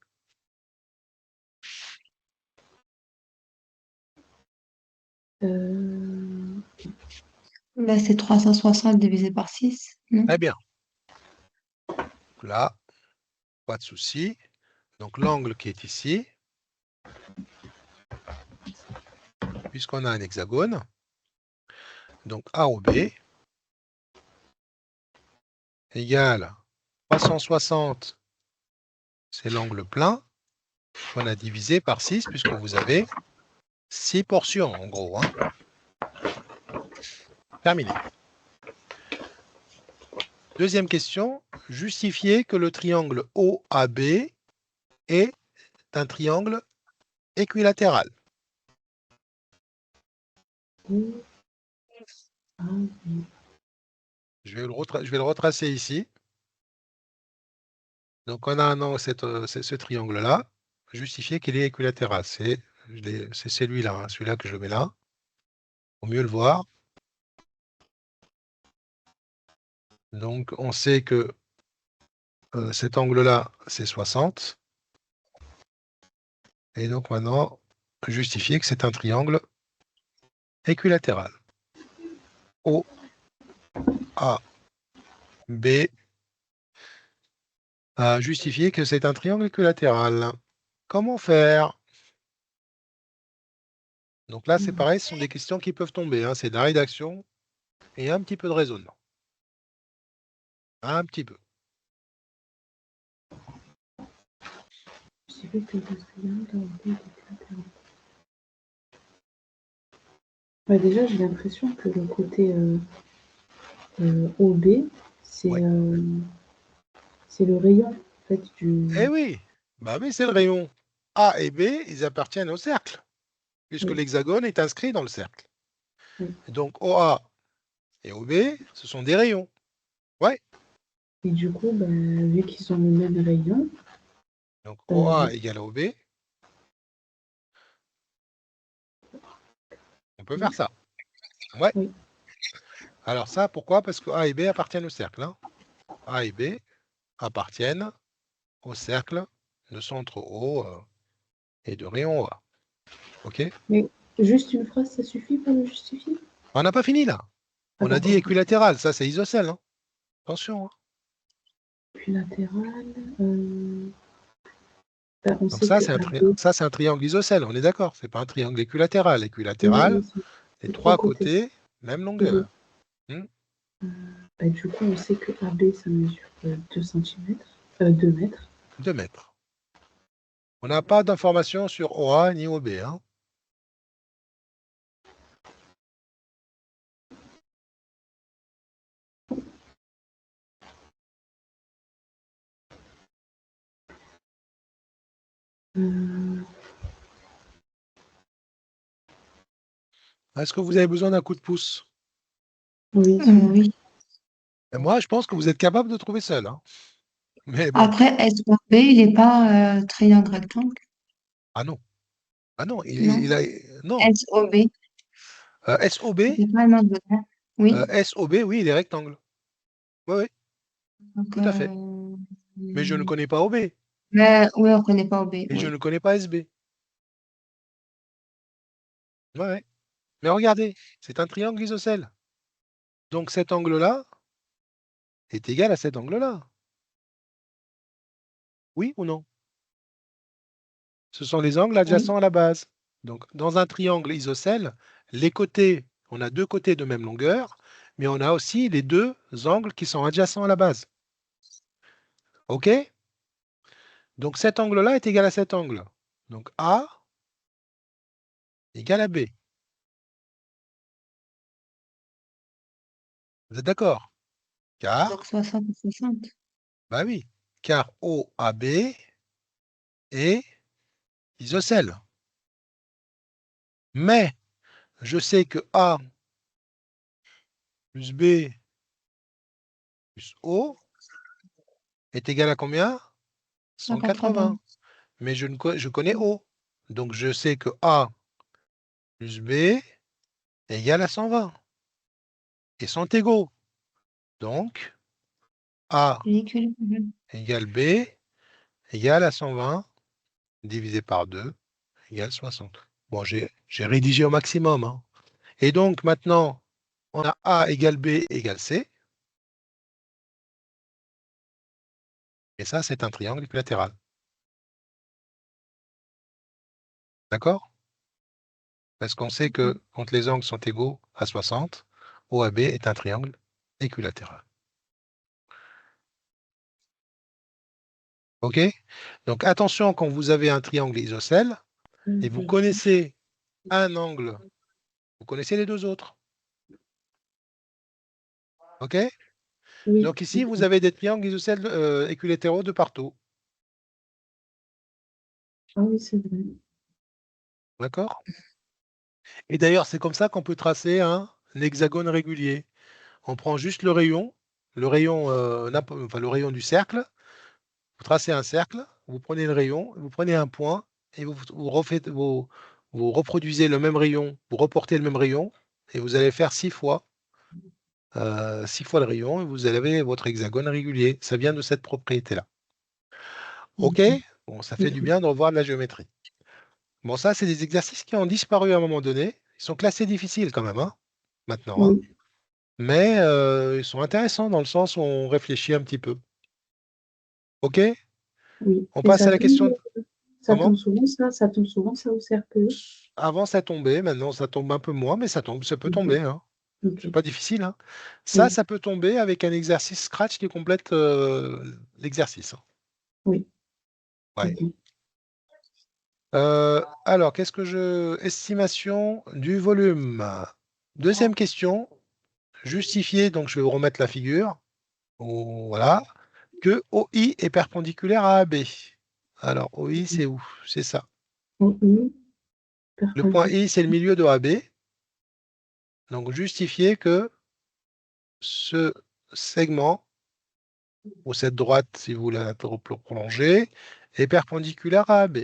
Là, c'est 360 divisé par 6, non? Très bien. Donc là, pas de souci. Donc l'angle qui est ici, puisqu'on a un hexagone, donc AOB égale 360, c'est l'angle plein, qu'on a divisé par 6, puisque vous avez 6 portions, en gros. Hein. Terminé. Deuxième question, justifiez que le triangle OAB est un triangle équilatéral. Je vais le retracer ici. Donc, on a un angle, ce triangle-là. Justifier qu'il est équilatéral. C'est celui-là, hein, celui-là que je mets là. Pour mieux le voir. Donc, on sait que cet angle-là, c'est 60. Et donc, maintenant, justifier que c'est un triangle équilatéral. O, A, B. Justifier que c'est un triangle équilatéral. Comment faire? Donc là, c'est pareil, ce sont des questions qui peuvent tomber. Hein. C'est de la rédaction et un petit peu de raisonnement. Un petit peu. Ouais, déjà, j'ai l'impression que le côté OB, c'est Ouais. le rayon en fait, du. Eh oui, bah oui, c'est le rayon. A et B, ils appartiennent au cercle, puisque Oui. l'hexagone est inscrit dans le cercle. Oui. Donc OA et OB, ce sont des rayons. Ouais. Et du coup, bah, vu qu'ils ont le même rayon, Donc OA égale à OB. On peut faire ça. Ouais. Oui. Alors ça, pourquoi? Parce que A et B appartiennent au cercle. Hein. A et B appartiennent au cercle de centre O et de rayon OA. OK? Mais juste une phrase, ça suffit pour le justifier? On n'a pas fini là. Ah, On a dit d'accord. équilatéral, ça c'est isocèle. Hein. Attention. Hein. Équilatéral. Bah, on Donc sait ça, que c'est AB, un triangle isocèle, on est d'accord. C'est pas un triangle équilatéral. oui, Équilatéral, oui, c'est les les trois 3 côtés. côtés, même Oui. longueur. Bah, du coup, on sait que AB, ça mesure 2 cm, 2 mètres. 2 mètres. On n'a pas d'informations sur OA ni OB. Hein. Est-ce que vous avez besoin d'un coup de pouce? Oui, Oui. Et moi, je pense que vous êtes capable de trouver seul. Hein. Mais bon. Après, SOB, il n'est pas triangle rectangle, Ah non. Ah non, non? il a. Non. SOB, SOB, c'est pas le même modèle. Oui. SOB, oui, il est rectangle. Oui, oui, Donc, tout à fait. Mais je ne connais pas OB. mais oui, on ne connaît pas OB, Et je oui. ne connais pas SB. Ouais. Mais regardez, c'est un triangle isocèle. Donc cet angle-là est égal à cet angle-là. Oui ou non? Ce sont les angles Oui, adjacents à la base. Donc dans un triangle isocèle, les côtés, on a deux côtés de même longueur, mais on a aussi les deux angles qui sont adjacents à la base. OK? Donc cet angle-là est égal à cet angle. Donc A égale à B. Vous êtes d'accord? Donc Car, 60 et 60. bah oui, car OAB est isocèle. Mais je sais que A plus B plus O est égal à combien? 180. 180. Mais je connais O. Donc je sais que A plus B est égal à 120. Et sont égaux. Donc A L'équilibre. égale B égale à 120 divisé par 2 égale 60. Bon, j'ai rédigé au maximum, hein. Et donc maintenant, on a A égale B égale C. Et ça, c'est un triangle équilatéral. D'accord? Parce qu'on sait que quand les angles sont égaux à 60, OAB est un triangle équilatéral. OK? Donc attention, quand vous avez un triangle isocèle et vous connaissez un angle, vous connaissez les deux autres. OK? oui, Donc ici, vous avez des triangles isocèles équilatéraux de partout. ah oui, c'est vrai. D'accord? Et d'ailleurs, c'est comme ça qu'on peut tracer un hexagone régulier. On prend juste le rayon, enfin, le rayon du cercle. Vous tracez un cercle, vous prenez le rayon, vous prenez un point et vous reproduisez le même rayon, vous reportez le même rayon et vous allez faire 6 fois, 6 fois le rayon et vous avez votre hexagone régulier. Ça vient de cette propriété-là. OK? Ok, Bon, ça fait du ok. bien de revoir de la géométrie. Bon, ça, c'est des exercices qui ont disparu à un moment donné. Ils sont classés difficiles quand même, hein, maintenant, hein. Oui, Mais ils sont intéressants dans le sens où on réfléchit un petit peu. OK? oui. On Et passe à la question. ça Comment? tombe souvent, ça tombe souvent, ça au CRPE. Avant, ça tombait. Maintenant, ça tombe un peu moins, mais ça tombe. Ça peut Ok, tomber, hein. ok. C'est pas difficile, hein. Oui, Ça peut tomber avec un exercice Scratch qui complète l'exercice, hein. oui, Ouais. ok. Alors, qu'est-ce que je... Estimation du volume. Deuxième question. Justifier, donc je vais vous remettre la figure. Oh, voilà. Que OI est perpendiculaire à AB. Alors, OI, c'est où? C'est ça. OI, Le point perpendiculaire. I, c'est le milieu de AB. Donc, justifier que ce segment, ou cette droite, si vous la prolongez, est perpendiculaire à AB.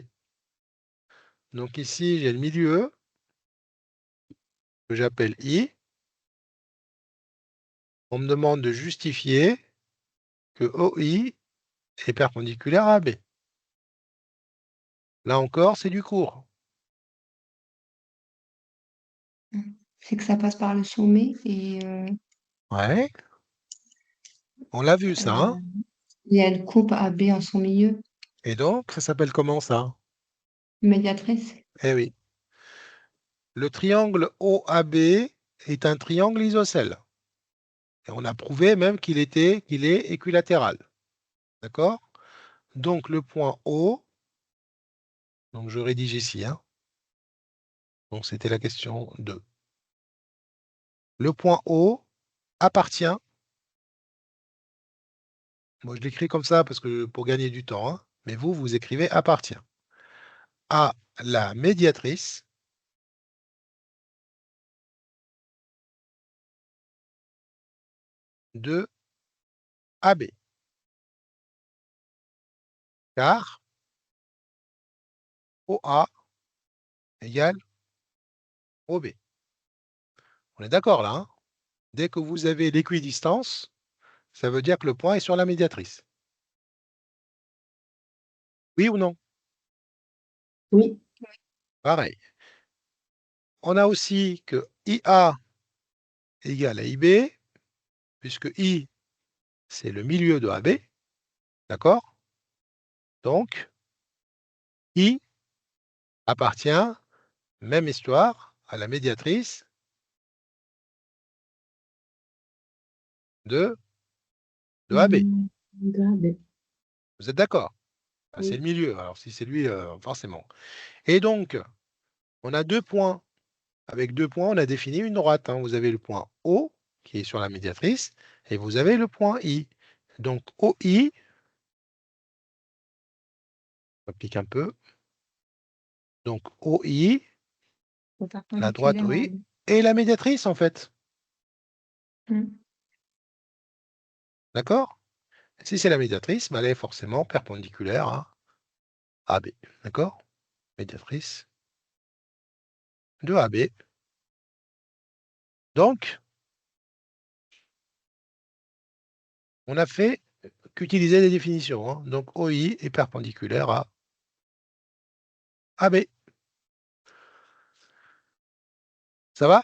Donc ici, j'ai le milieu, que j'appelle I. On me demande de justifier que OI est perpendiculaire à AB. Là encore, c'est du cours. C'est que ça passe par le sommet et Ouais, on l'a vu ça, hein? il y a une coupe AB en son milieu. Et donc, ça s'appelle comment ça? Médiatrice. Eh oui. Le triangle OAB est un triangle isocèle. Et on a prouvé même qu'il est équilatéral. D'accord? Donc le point O, donc je rédige ici, hein. Donc c'était la question 2. Le point O appartient, moi je l'écris comme ça parce que pour gagner du temps, hein, mais vous écrivez appartient à la médiatrice de AB, car OA égale OB. On est d'accord là, hein? Dès que vous avez l'équidistance, ça veut dire que le point est sur la médiatrice. Oui ou non? Oui, Pareil. on a aussi que IA égale à IB, puisque I, c'est le milieu de AB, d'accord? Donc, I appartient, même histoire, à la médiatrice de AB. De AB. Vous êtes d'accord? Oui. C'est le milieu, alors si c'est lui, forcément. Et donc, on a 2 points. Avec 2 points, on a défini une droite, hein. Vous avez le point O, qui est sur la médiatrice, et vous avez le point I. Donc OI, on applique un peu. Donc OI, C'est la droite perpendiculaire à OI, AB. et la médiatrice, en fait. Mm. D'accord? Si c'est la médiatrice, bah, elle est forcément perpendiculaire à AB. D'accord? Médiatrice de AB. Donc, on a fait qu'utiliser les définitions, hein. Donc OI est perpendiculaire à AB. Ça va?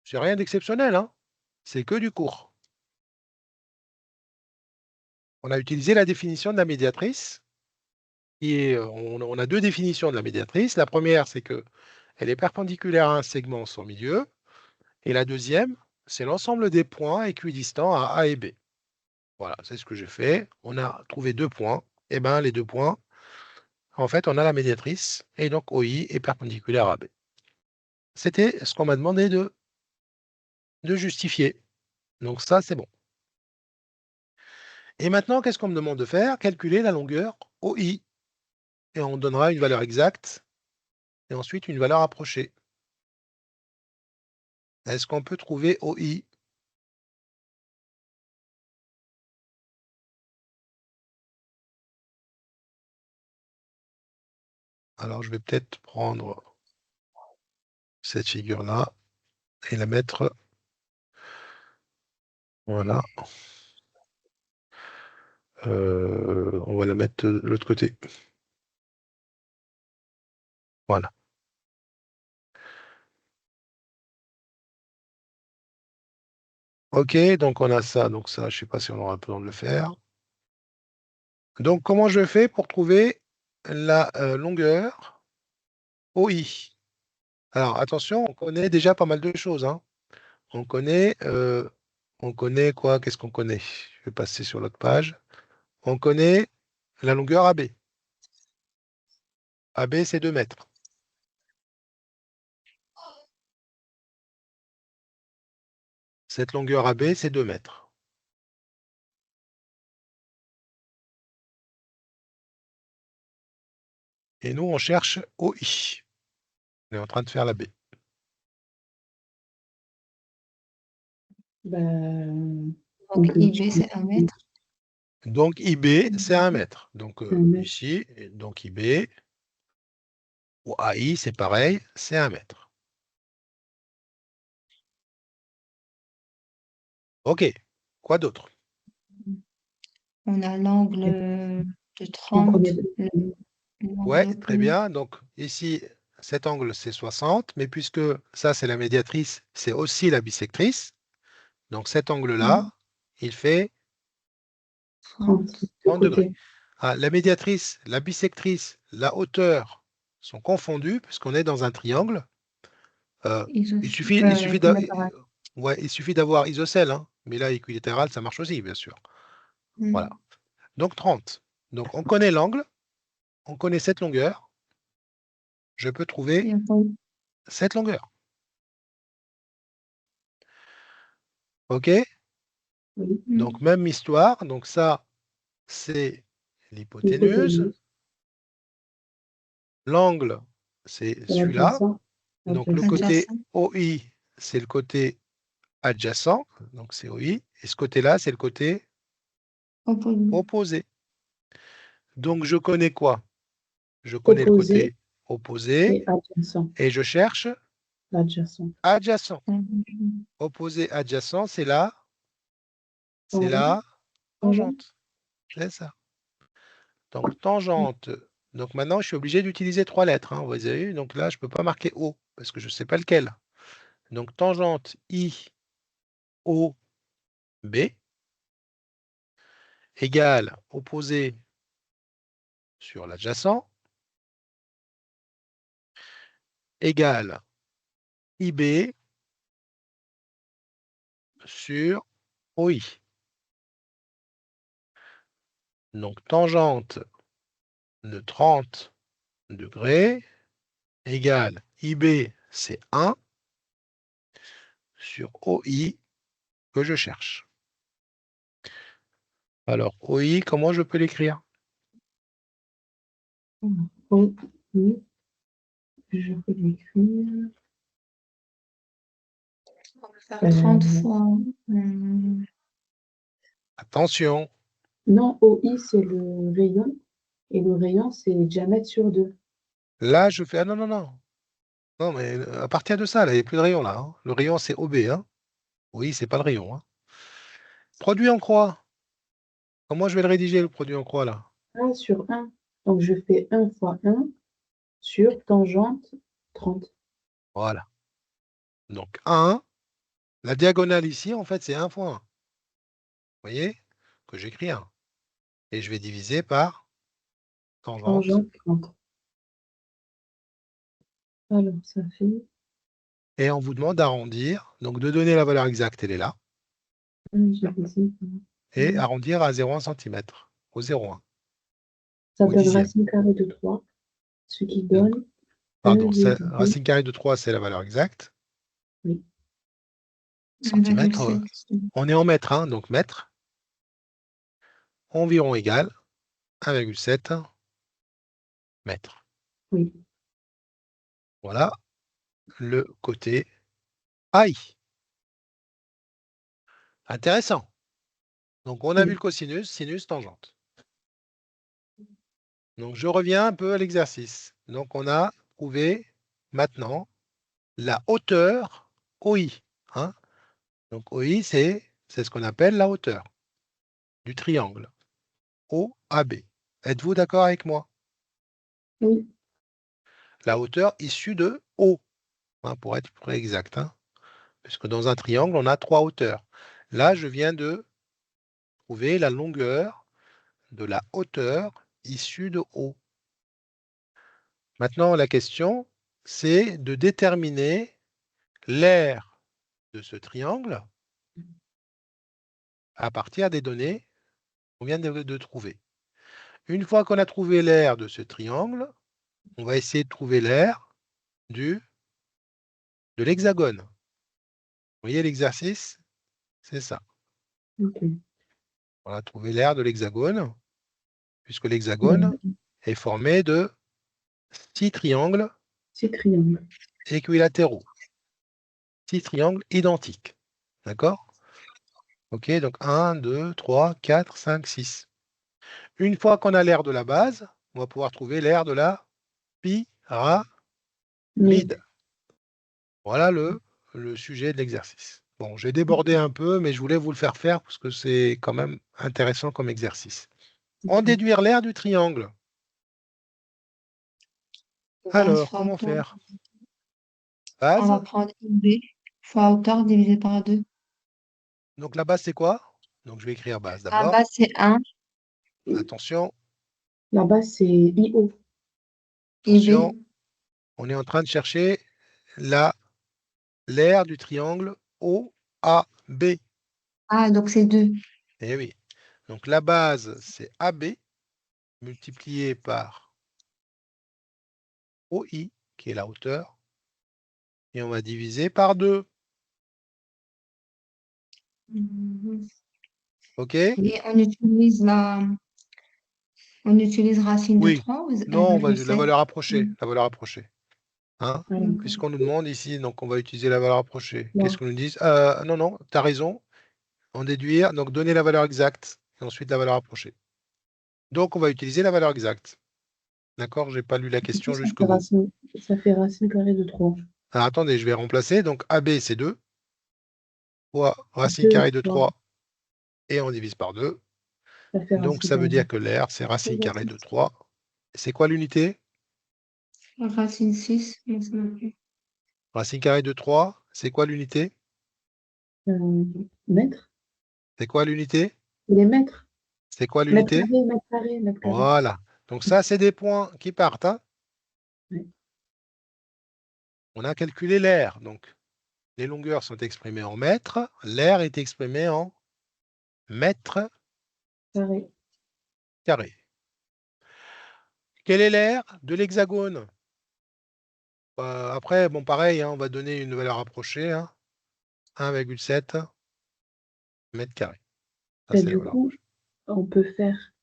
C'est rien d'exceptionnel, hein? C'est que du cours. On a utilisé la définition de la médiatrice. On a 2 définitions de la médiatrice. La première, c'est qu'elle est perpendiculaire à un segment sans milieu. Et la deuxième, c'est l'ensemble des points équidistants à A et B. Voilà, c'est ce que j'ai fait. On a trouvé 2 points. Et bien, les 2 points, en fait, on a la médiatrice. Et donc, OI est perpendiculaire à B. C'était ce qu'on m'a demandé de justifier. Donc ça, c'est bon. Et maintenant, qu'est-ce qu'on me demande de faire? Calculer la longueur OI. Et on donnera une valeur exacte et ensuite une valeur approchée. Est-ce qu'on peut trouver OI? Alors, je vais peut-être prendre cette figure-là et la mettre, voilà. On va la mettre de l'autre côté. Voilà. OK, donc on a ça. Donc ça, je ne sais pas si on aura le temps de le faire. Donc, comment je fais pour trouver la longueur OI? Alors, attention, on connaît déjà pas mal de choses, hein. On connaît quoi? Qu'est-ce qu'on connaît? Je vais passer sur l'autre page. On connaît la longueur AB. AB, c'est 2 mètres. Cette longueur AB, c'est 2 mètres. Et nous, on cherche OI. On est en train de faire la B. Ben, Donc peut IB, c'est 1 mètre. Donc IB, c'est 1 mètre. Donc 1 mètre. ici, donc IB, ou AI, c'est pareil, c'est 1 mètre. OK. Quoi d'autre? On a l'angle de 30. Ouais, L'angle très bien. Donc ici, cet angle, c'est 60, mais puisque ça, c'est la médiatrice, c'est aussi la bisectrice. Donc cet angle-là, il fait 30. 30 degrés. Ah, la médiatrice, la bisectrice, la hauteur sont confondues puisqu'on est dans un triangle. Il suffit d'avoir isocèle, hein, mais là, équilatéral, ça marche aussi, bien sûr. Voilà. Donc 30. Donc on connaît l'angle, on connaît cette longueur. Je peux trouver cette longueur. OK? Donc même histoire. Donc ça, c'est l'hypoténuse. L'angle, c'est celui-là. Donc le côté OI, c'est le côté adjacent. Donc c'est OI. Et ce côté-là, c'est le côté opposé. Donc je connais quoi? Je connais le côté opposé et je cherche adjacent. Opposé adjacent, c'est la tangente. C'est ça. Donc tangente. Donc maintenant, je suis obligé d'utiliser 3 lettres, hein, vous avez vu? Donc là, je ne peux pas marquer O. parce que je ne sais pas lequel. Donc, tangente IOB égale opposé sur l'adjacent égale IB sur OI. Donc, tangente de 30 degrés égale IB, c'est 1 sur OI que je cherche. Alors, OI, comment je peux l'écrire? Oui, je peux l'écrire. On va faire 30 fois. Attention, Non, OI, c'est le rayon. Et le rayon, c'est diamètre sur 2. là, je fais... Ah non, non, non. Non, mais à partir de ça, là, il n'y a plus de rayon, là. Hein. Le rayon, c'est OB. Hein. Oui, c'est pas le rayon. Hein. Produit en croix. Comment je vais le rédiger, le produit en croix, là? 1 sur 1. Donc, je fais 1 fois 1 sur tangente 30. Voilà. Donc, 1. La diagonale ici, en fait, c'est 1 fois 1. Vous voyez? Que j'écris 1. Et je vais diviser par tangente. Tangente 30. Alors, ça fait Et on vous demande d'arrondir. Donc, de donner la valeur exacte, elle est là. 1 divisé par Et 1. arrondir à 0,1 cm. Au 0,1. Ça Au donne dixième. racine carrée de 3, ce qui Donc, donne pardon, 1,2. racine carrée de 3, c'est la valeur exacte. Oui. Centimètre. 1,7. On est en mètres, hein, donc mètre. Environ égale 1,7 mètres. Oui. Voilà le côté AI. Intéressant. Donc, on a vu Oui. le cosinus, sinus, tangente. Donc, je reviens un peu à l'exercice. Donc, on a trouvé maintenant la hauteur OI. Hein. Donc, OI, c'est ce qu'on appelle la hauteur du triangle OAB. Êtes-vous d'accord avec moi? Oui. La hauteur issue de O, hein, pour être plus exact. Hein, puisque dans un triangle, on a 3 hauteurs. Là, je viens de trouver la longueur de la hauteur issue de O. Maintenant, la question, c'est de déterminer l'aire de ce triangle à partir des données qu'on vient de trouver. Une fois qu'on a trouvé l'aire de ce triangle, on va essayer de trouver l'aire de l'hexagone. Vous voyez l'exercice? C'est ça. OK. On a trouvé l'aire de l'hexagone, puisque l'hexagone D'accord. est formé de 6 triangles C'est triangle. équilatéraux. 6 triangles identiques. D'accord? OK, donc 1, 2, 3, 4, 5, 6. Une fois qu'on a l'aire de la base, on va pouvoir trouver l'aire de la pyramide. Mais Voilà le sujet de l'exercice. Bon, j'ai débordé un peu, mais je voulais vous le faire faire parce que c'est quand même intéressant comme exercice. En OK. déduire l'aire du triangle. Alors, 23 comment fois. faire? On va Base. prendre IB fois hauteur divisé par 2. Donc la base, c'est quoi? Donc je vais écrire base En d'abord. bas, c'est 1. Attention, Là-bas, c'est IO. attention. IB. On est en train de chercher l'aire du triangle OAB. Ah, donc c'est 2. Eh oui. Donc la base, c'est AB multiplié par OI, qui est la hauteur. Et on va diviser par 2. OK? Et on utilise racine de Oui. 3 ou Non, on va la 1,7. valeur approchée. La valeur approchée. Hein? Alors, Puisqu'on nous demande ici, donc on va utiliser la valeur approchée. là. Qu'est-ce qu'on nous dit? Non, non, tu as raison. En déduire, donc donner la valeur exacte et ensuite la valeur approchée. Donc on va utiliser la valeur exacte. D'accord? Je n'ai pas lu la Du coup, question jusqu'au bout. ça fait racine carrée de 3. Alors attendez, je vais remplacer. Donc AB, c'est 2 fois racine 2 carrée de fois, 3 et on divise par 2. ça fait Donc racine ça veut carrée dire de que l'air, c'est racine carrée de 3. C'est quoi l'unité? Racine 6. Mais ça m'a plu. Racine carrée de 3, c'est quoi l'unité? Mètre. C'est quoi l'unité? Les mètres. C'est quoi Mètre l'unité? carré, mètre carré, mètre carré. Voilà. Donc ça, c'est des points qui partent, hein. Ouais. On a calculé l'air. Donc, les longueurs sont exprimées en mètres. L'air est exprimé en mètres Carré. carrés. Quel est l'air de l'hexagone? Après, bon, pareil, hein, on va donner une valeur approchée, hein, 1,7 mètres carrés. Ça, Et c'est la du valeur coup, approchée. on peut faire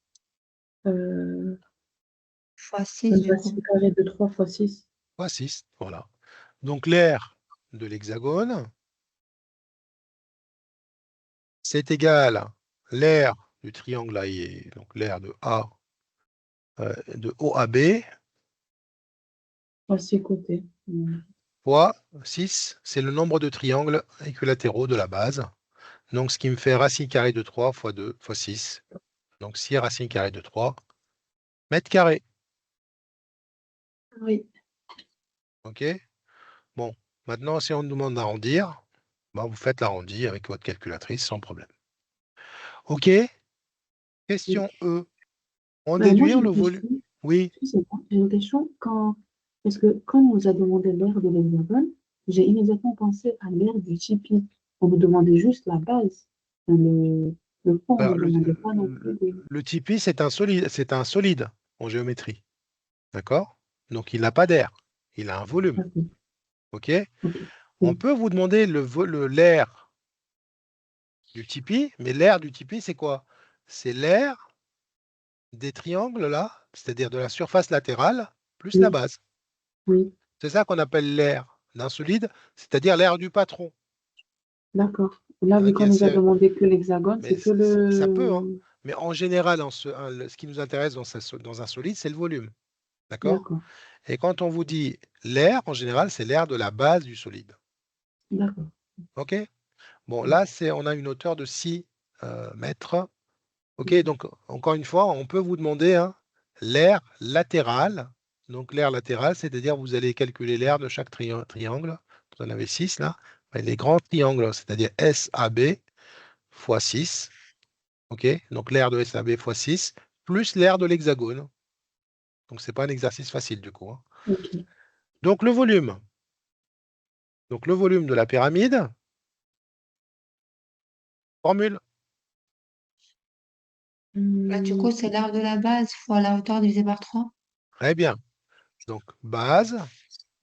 Fois 6 une du coup. racine carrée de 3 fois 6. Fois 6, voilà. Donc, l'air de l'hexagone, c'est égal à l'air du triangle AIE, donc l'air de A, de O à B, Fois 6 côtés. fois 6, c'est le nombre de triangles équilatéraux de la base. Donc, ce qui me fait racine carrée de 3 fois 2 fois 6. Donc, 6 racine carrée de 3 mètres carrés. Oui. OK? Bon, maintenant, si on nous demande d'arrondir, ben, vous faites l'arrondi avec votre calculatrice sans problème. OK? Question E. En Moi, j'ai déduire une le volume. question. Oui. Excusez-moi, j'ai une question. Parce que quand on nous a demandé l'aire de l'hexagone, j'ai immédiatement pensé à l'aire du Tipeee. On nous demandait juste la base. Le fond, on Alors, ne demandait pas non plus le Tipeee, c'est un solide en géométrie. D'accord? Donc, il n'a pas d'air. Il a un volume. Ok, OK? ok. On Oui, peut vous demander l'air du Tipeee, mais l'air du Tipeee, c'est quoi? C'est l'air des triangles là, c'est-à-dire de la surface latérale, plus la oui, base. oui. C'est ça qu'on appelle l'air d'un solide, c'est-à-dire l'air du patron, D'accord. Là, hein, vu qui est qu'on nous a inséré. demandé que l'hexagone, Mais c'est que ça peut, hein. le... Mais en général, ce qui nous intéresse dans un solide, c'est le volume. D'accord? D'accord, Et quand on vous dit l'air, en général, c'est l'air de la base du solide. d'accord. OK? Bon, là, on a une hauteur de 6 mètres. OK, donc encore une fois, on peut vous demander, hein, l'aire latéral. Donc l'aire latéral, c'est-à-dire vous allez calculer l'aire de chaque triangle. Vous en avez 6 là. Et les grands triangles, c'est-à-dire SAB fois 6. OK, donc l'aire de SAB fois 6, plus l'aire de l'hexagone. Donc ce n'est pas un exercice facile du coup, hein. Ok. Donc le volume. Donc le volume de la pyramide, formule. Bah, du coup, c'est l'aire de la base fois la hauteur divisée par 3. Très bien. Donc base,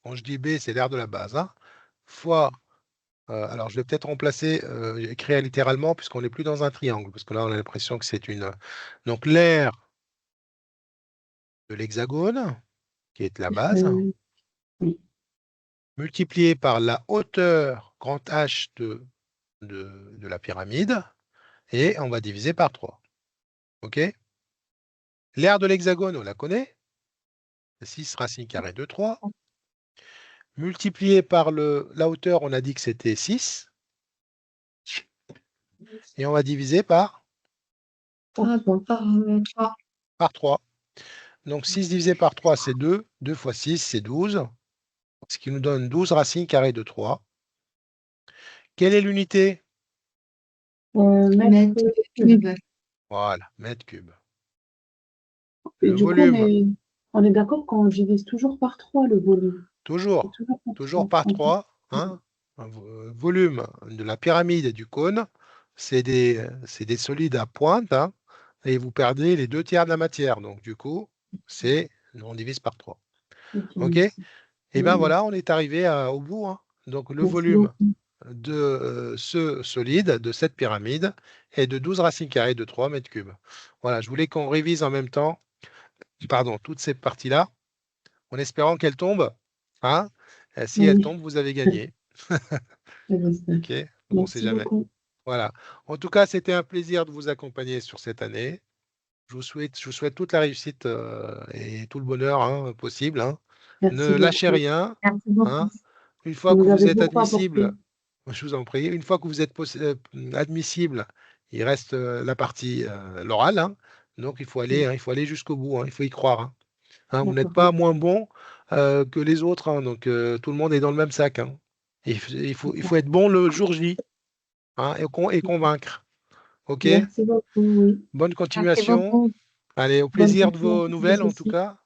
quand je dis B, c'est l'aire de la base, hein, fois. Alors, je vais peut-être remplacer, écrire littéralement, puisqu'on n'est plus dans un triangle, parce que là, on a l'impression que c'est une. Donc, l'aire de l'hexagone, qui est la base, Oui, multiplié par la hauteur grand H de la pyramide, et on va diviser par 3. OK? L'aire de l'hexagone, on la connaît, 6 racine carrée de 3. Multiplié par la hauteur, on a dit que c'était 6, et on va diviser par Par, parfois. par 3. 3. Donc 6 divisé par 3, c'est 2. 2 fois 6, c'est 12. Ce qui nous donne 12 racines carrées de 3. Quelle est l'unité? Mètre Mètre cube. cube. Voilà, mètre cube. Et Le du coup, volume, on est d'accord qu'on divise toujours par 3 le volume. C'est toujours, toujours par toujours 3. par Ok. 3. Hein. Volume de la pyramide et du cône, c'est des solides à pointe, hein, et vous perdez les 2 tiers de la matière. Donc, du coup, on divise par 3. Ok, OK? merci. Et bien Oui, voilà, on est arrivé au bout, hein. Donc, le merci volume beaucoup. de ce solide, de cette pyramide, est de 12 racines carrées de 3 mètres cubes. Voilà, je voulais qu'on révise en même temps, pardon, toutes ces parties-là, en espérant qu'elles tombent, hein. Si elles Oui, tombent, vous avez gagné. j'espère. OK? Bon, on ne sait Merci jamais. beaucoup. Voilà. En tout cas, c'était un plaisir de vous accompagner sur cette année. Je vous souhaite toute la réussite et tout le bonheur, hein, possible, hein. Merci Ne lâchez beaucoup. rien, Merci beaucoup. hein. Une fois Vous que nous vous avez êtes beaucoup admissible, apporté. je vous en prie, une fois que vous êtes admissible, il reste la partie l'oral, hein. Donc il faut aller, Oui, hein, il faut aller jusqu'au bout, hein, il faut y croire, hein. Vous n'êtes d'accord. pas moins bon que les autres, hein, donc tout le monde est dans le même sac, hein. Il faut être bon le jour J, hein, et convaincre. OK? Merci beaucoup, oui. Bonne Merci continuation. beaucoup. Allez, au Bonne plaisir de vos continuation à nouvelles vous en tout aussi. cas.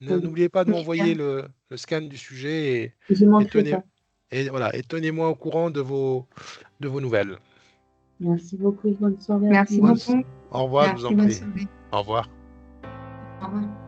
Oui. N'oubliez pas de Oui, m'envoyer le scan du sujet Je et manquerai tenez pas. et voilà, et tenez-moi au courant de vos nouvelles. Merci beaucoup et bonne soirée à tout merci le monde. Bonne beaucoup. Au revoir, je vous Merci, en bonne prie. soirée. Au revoir. Au revoir.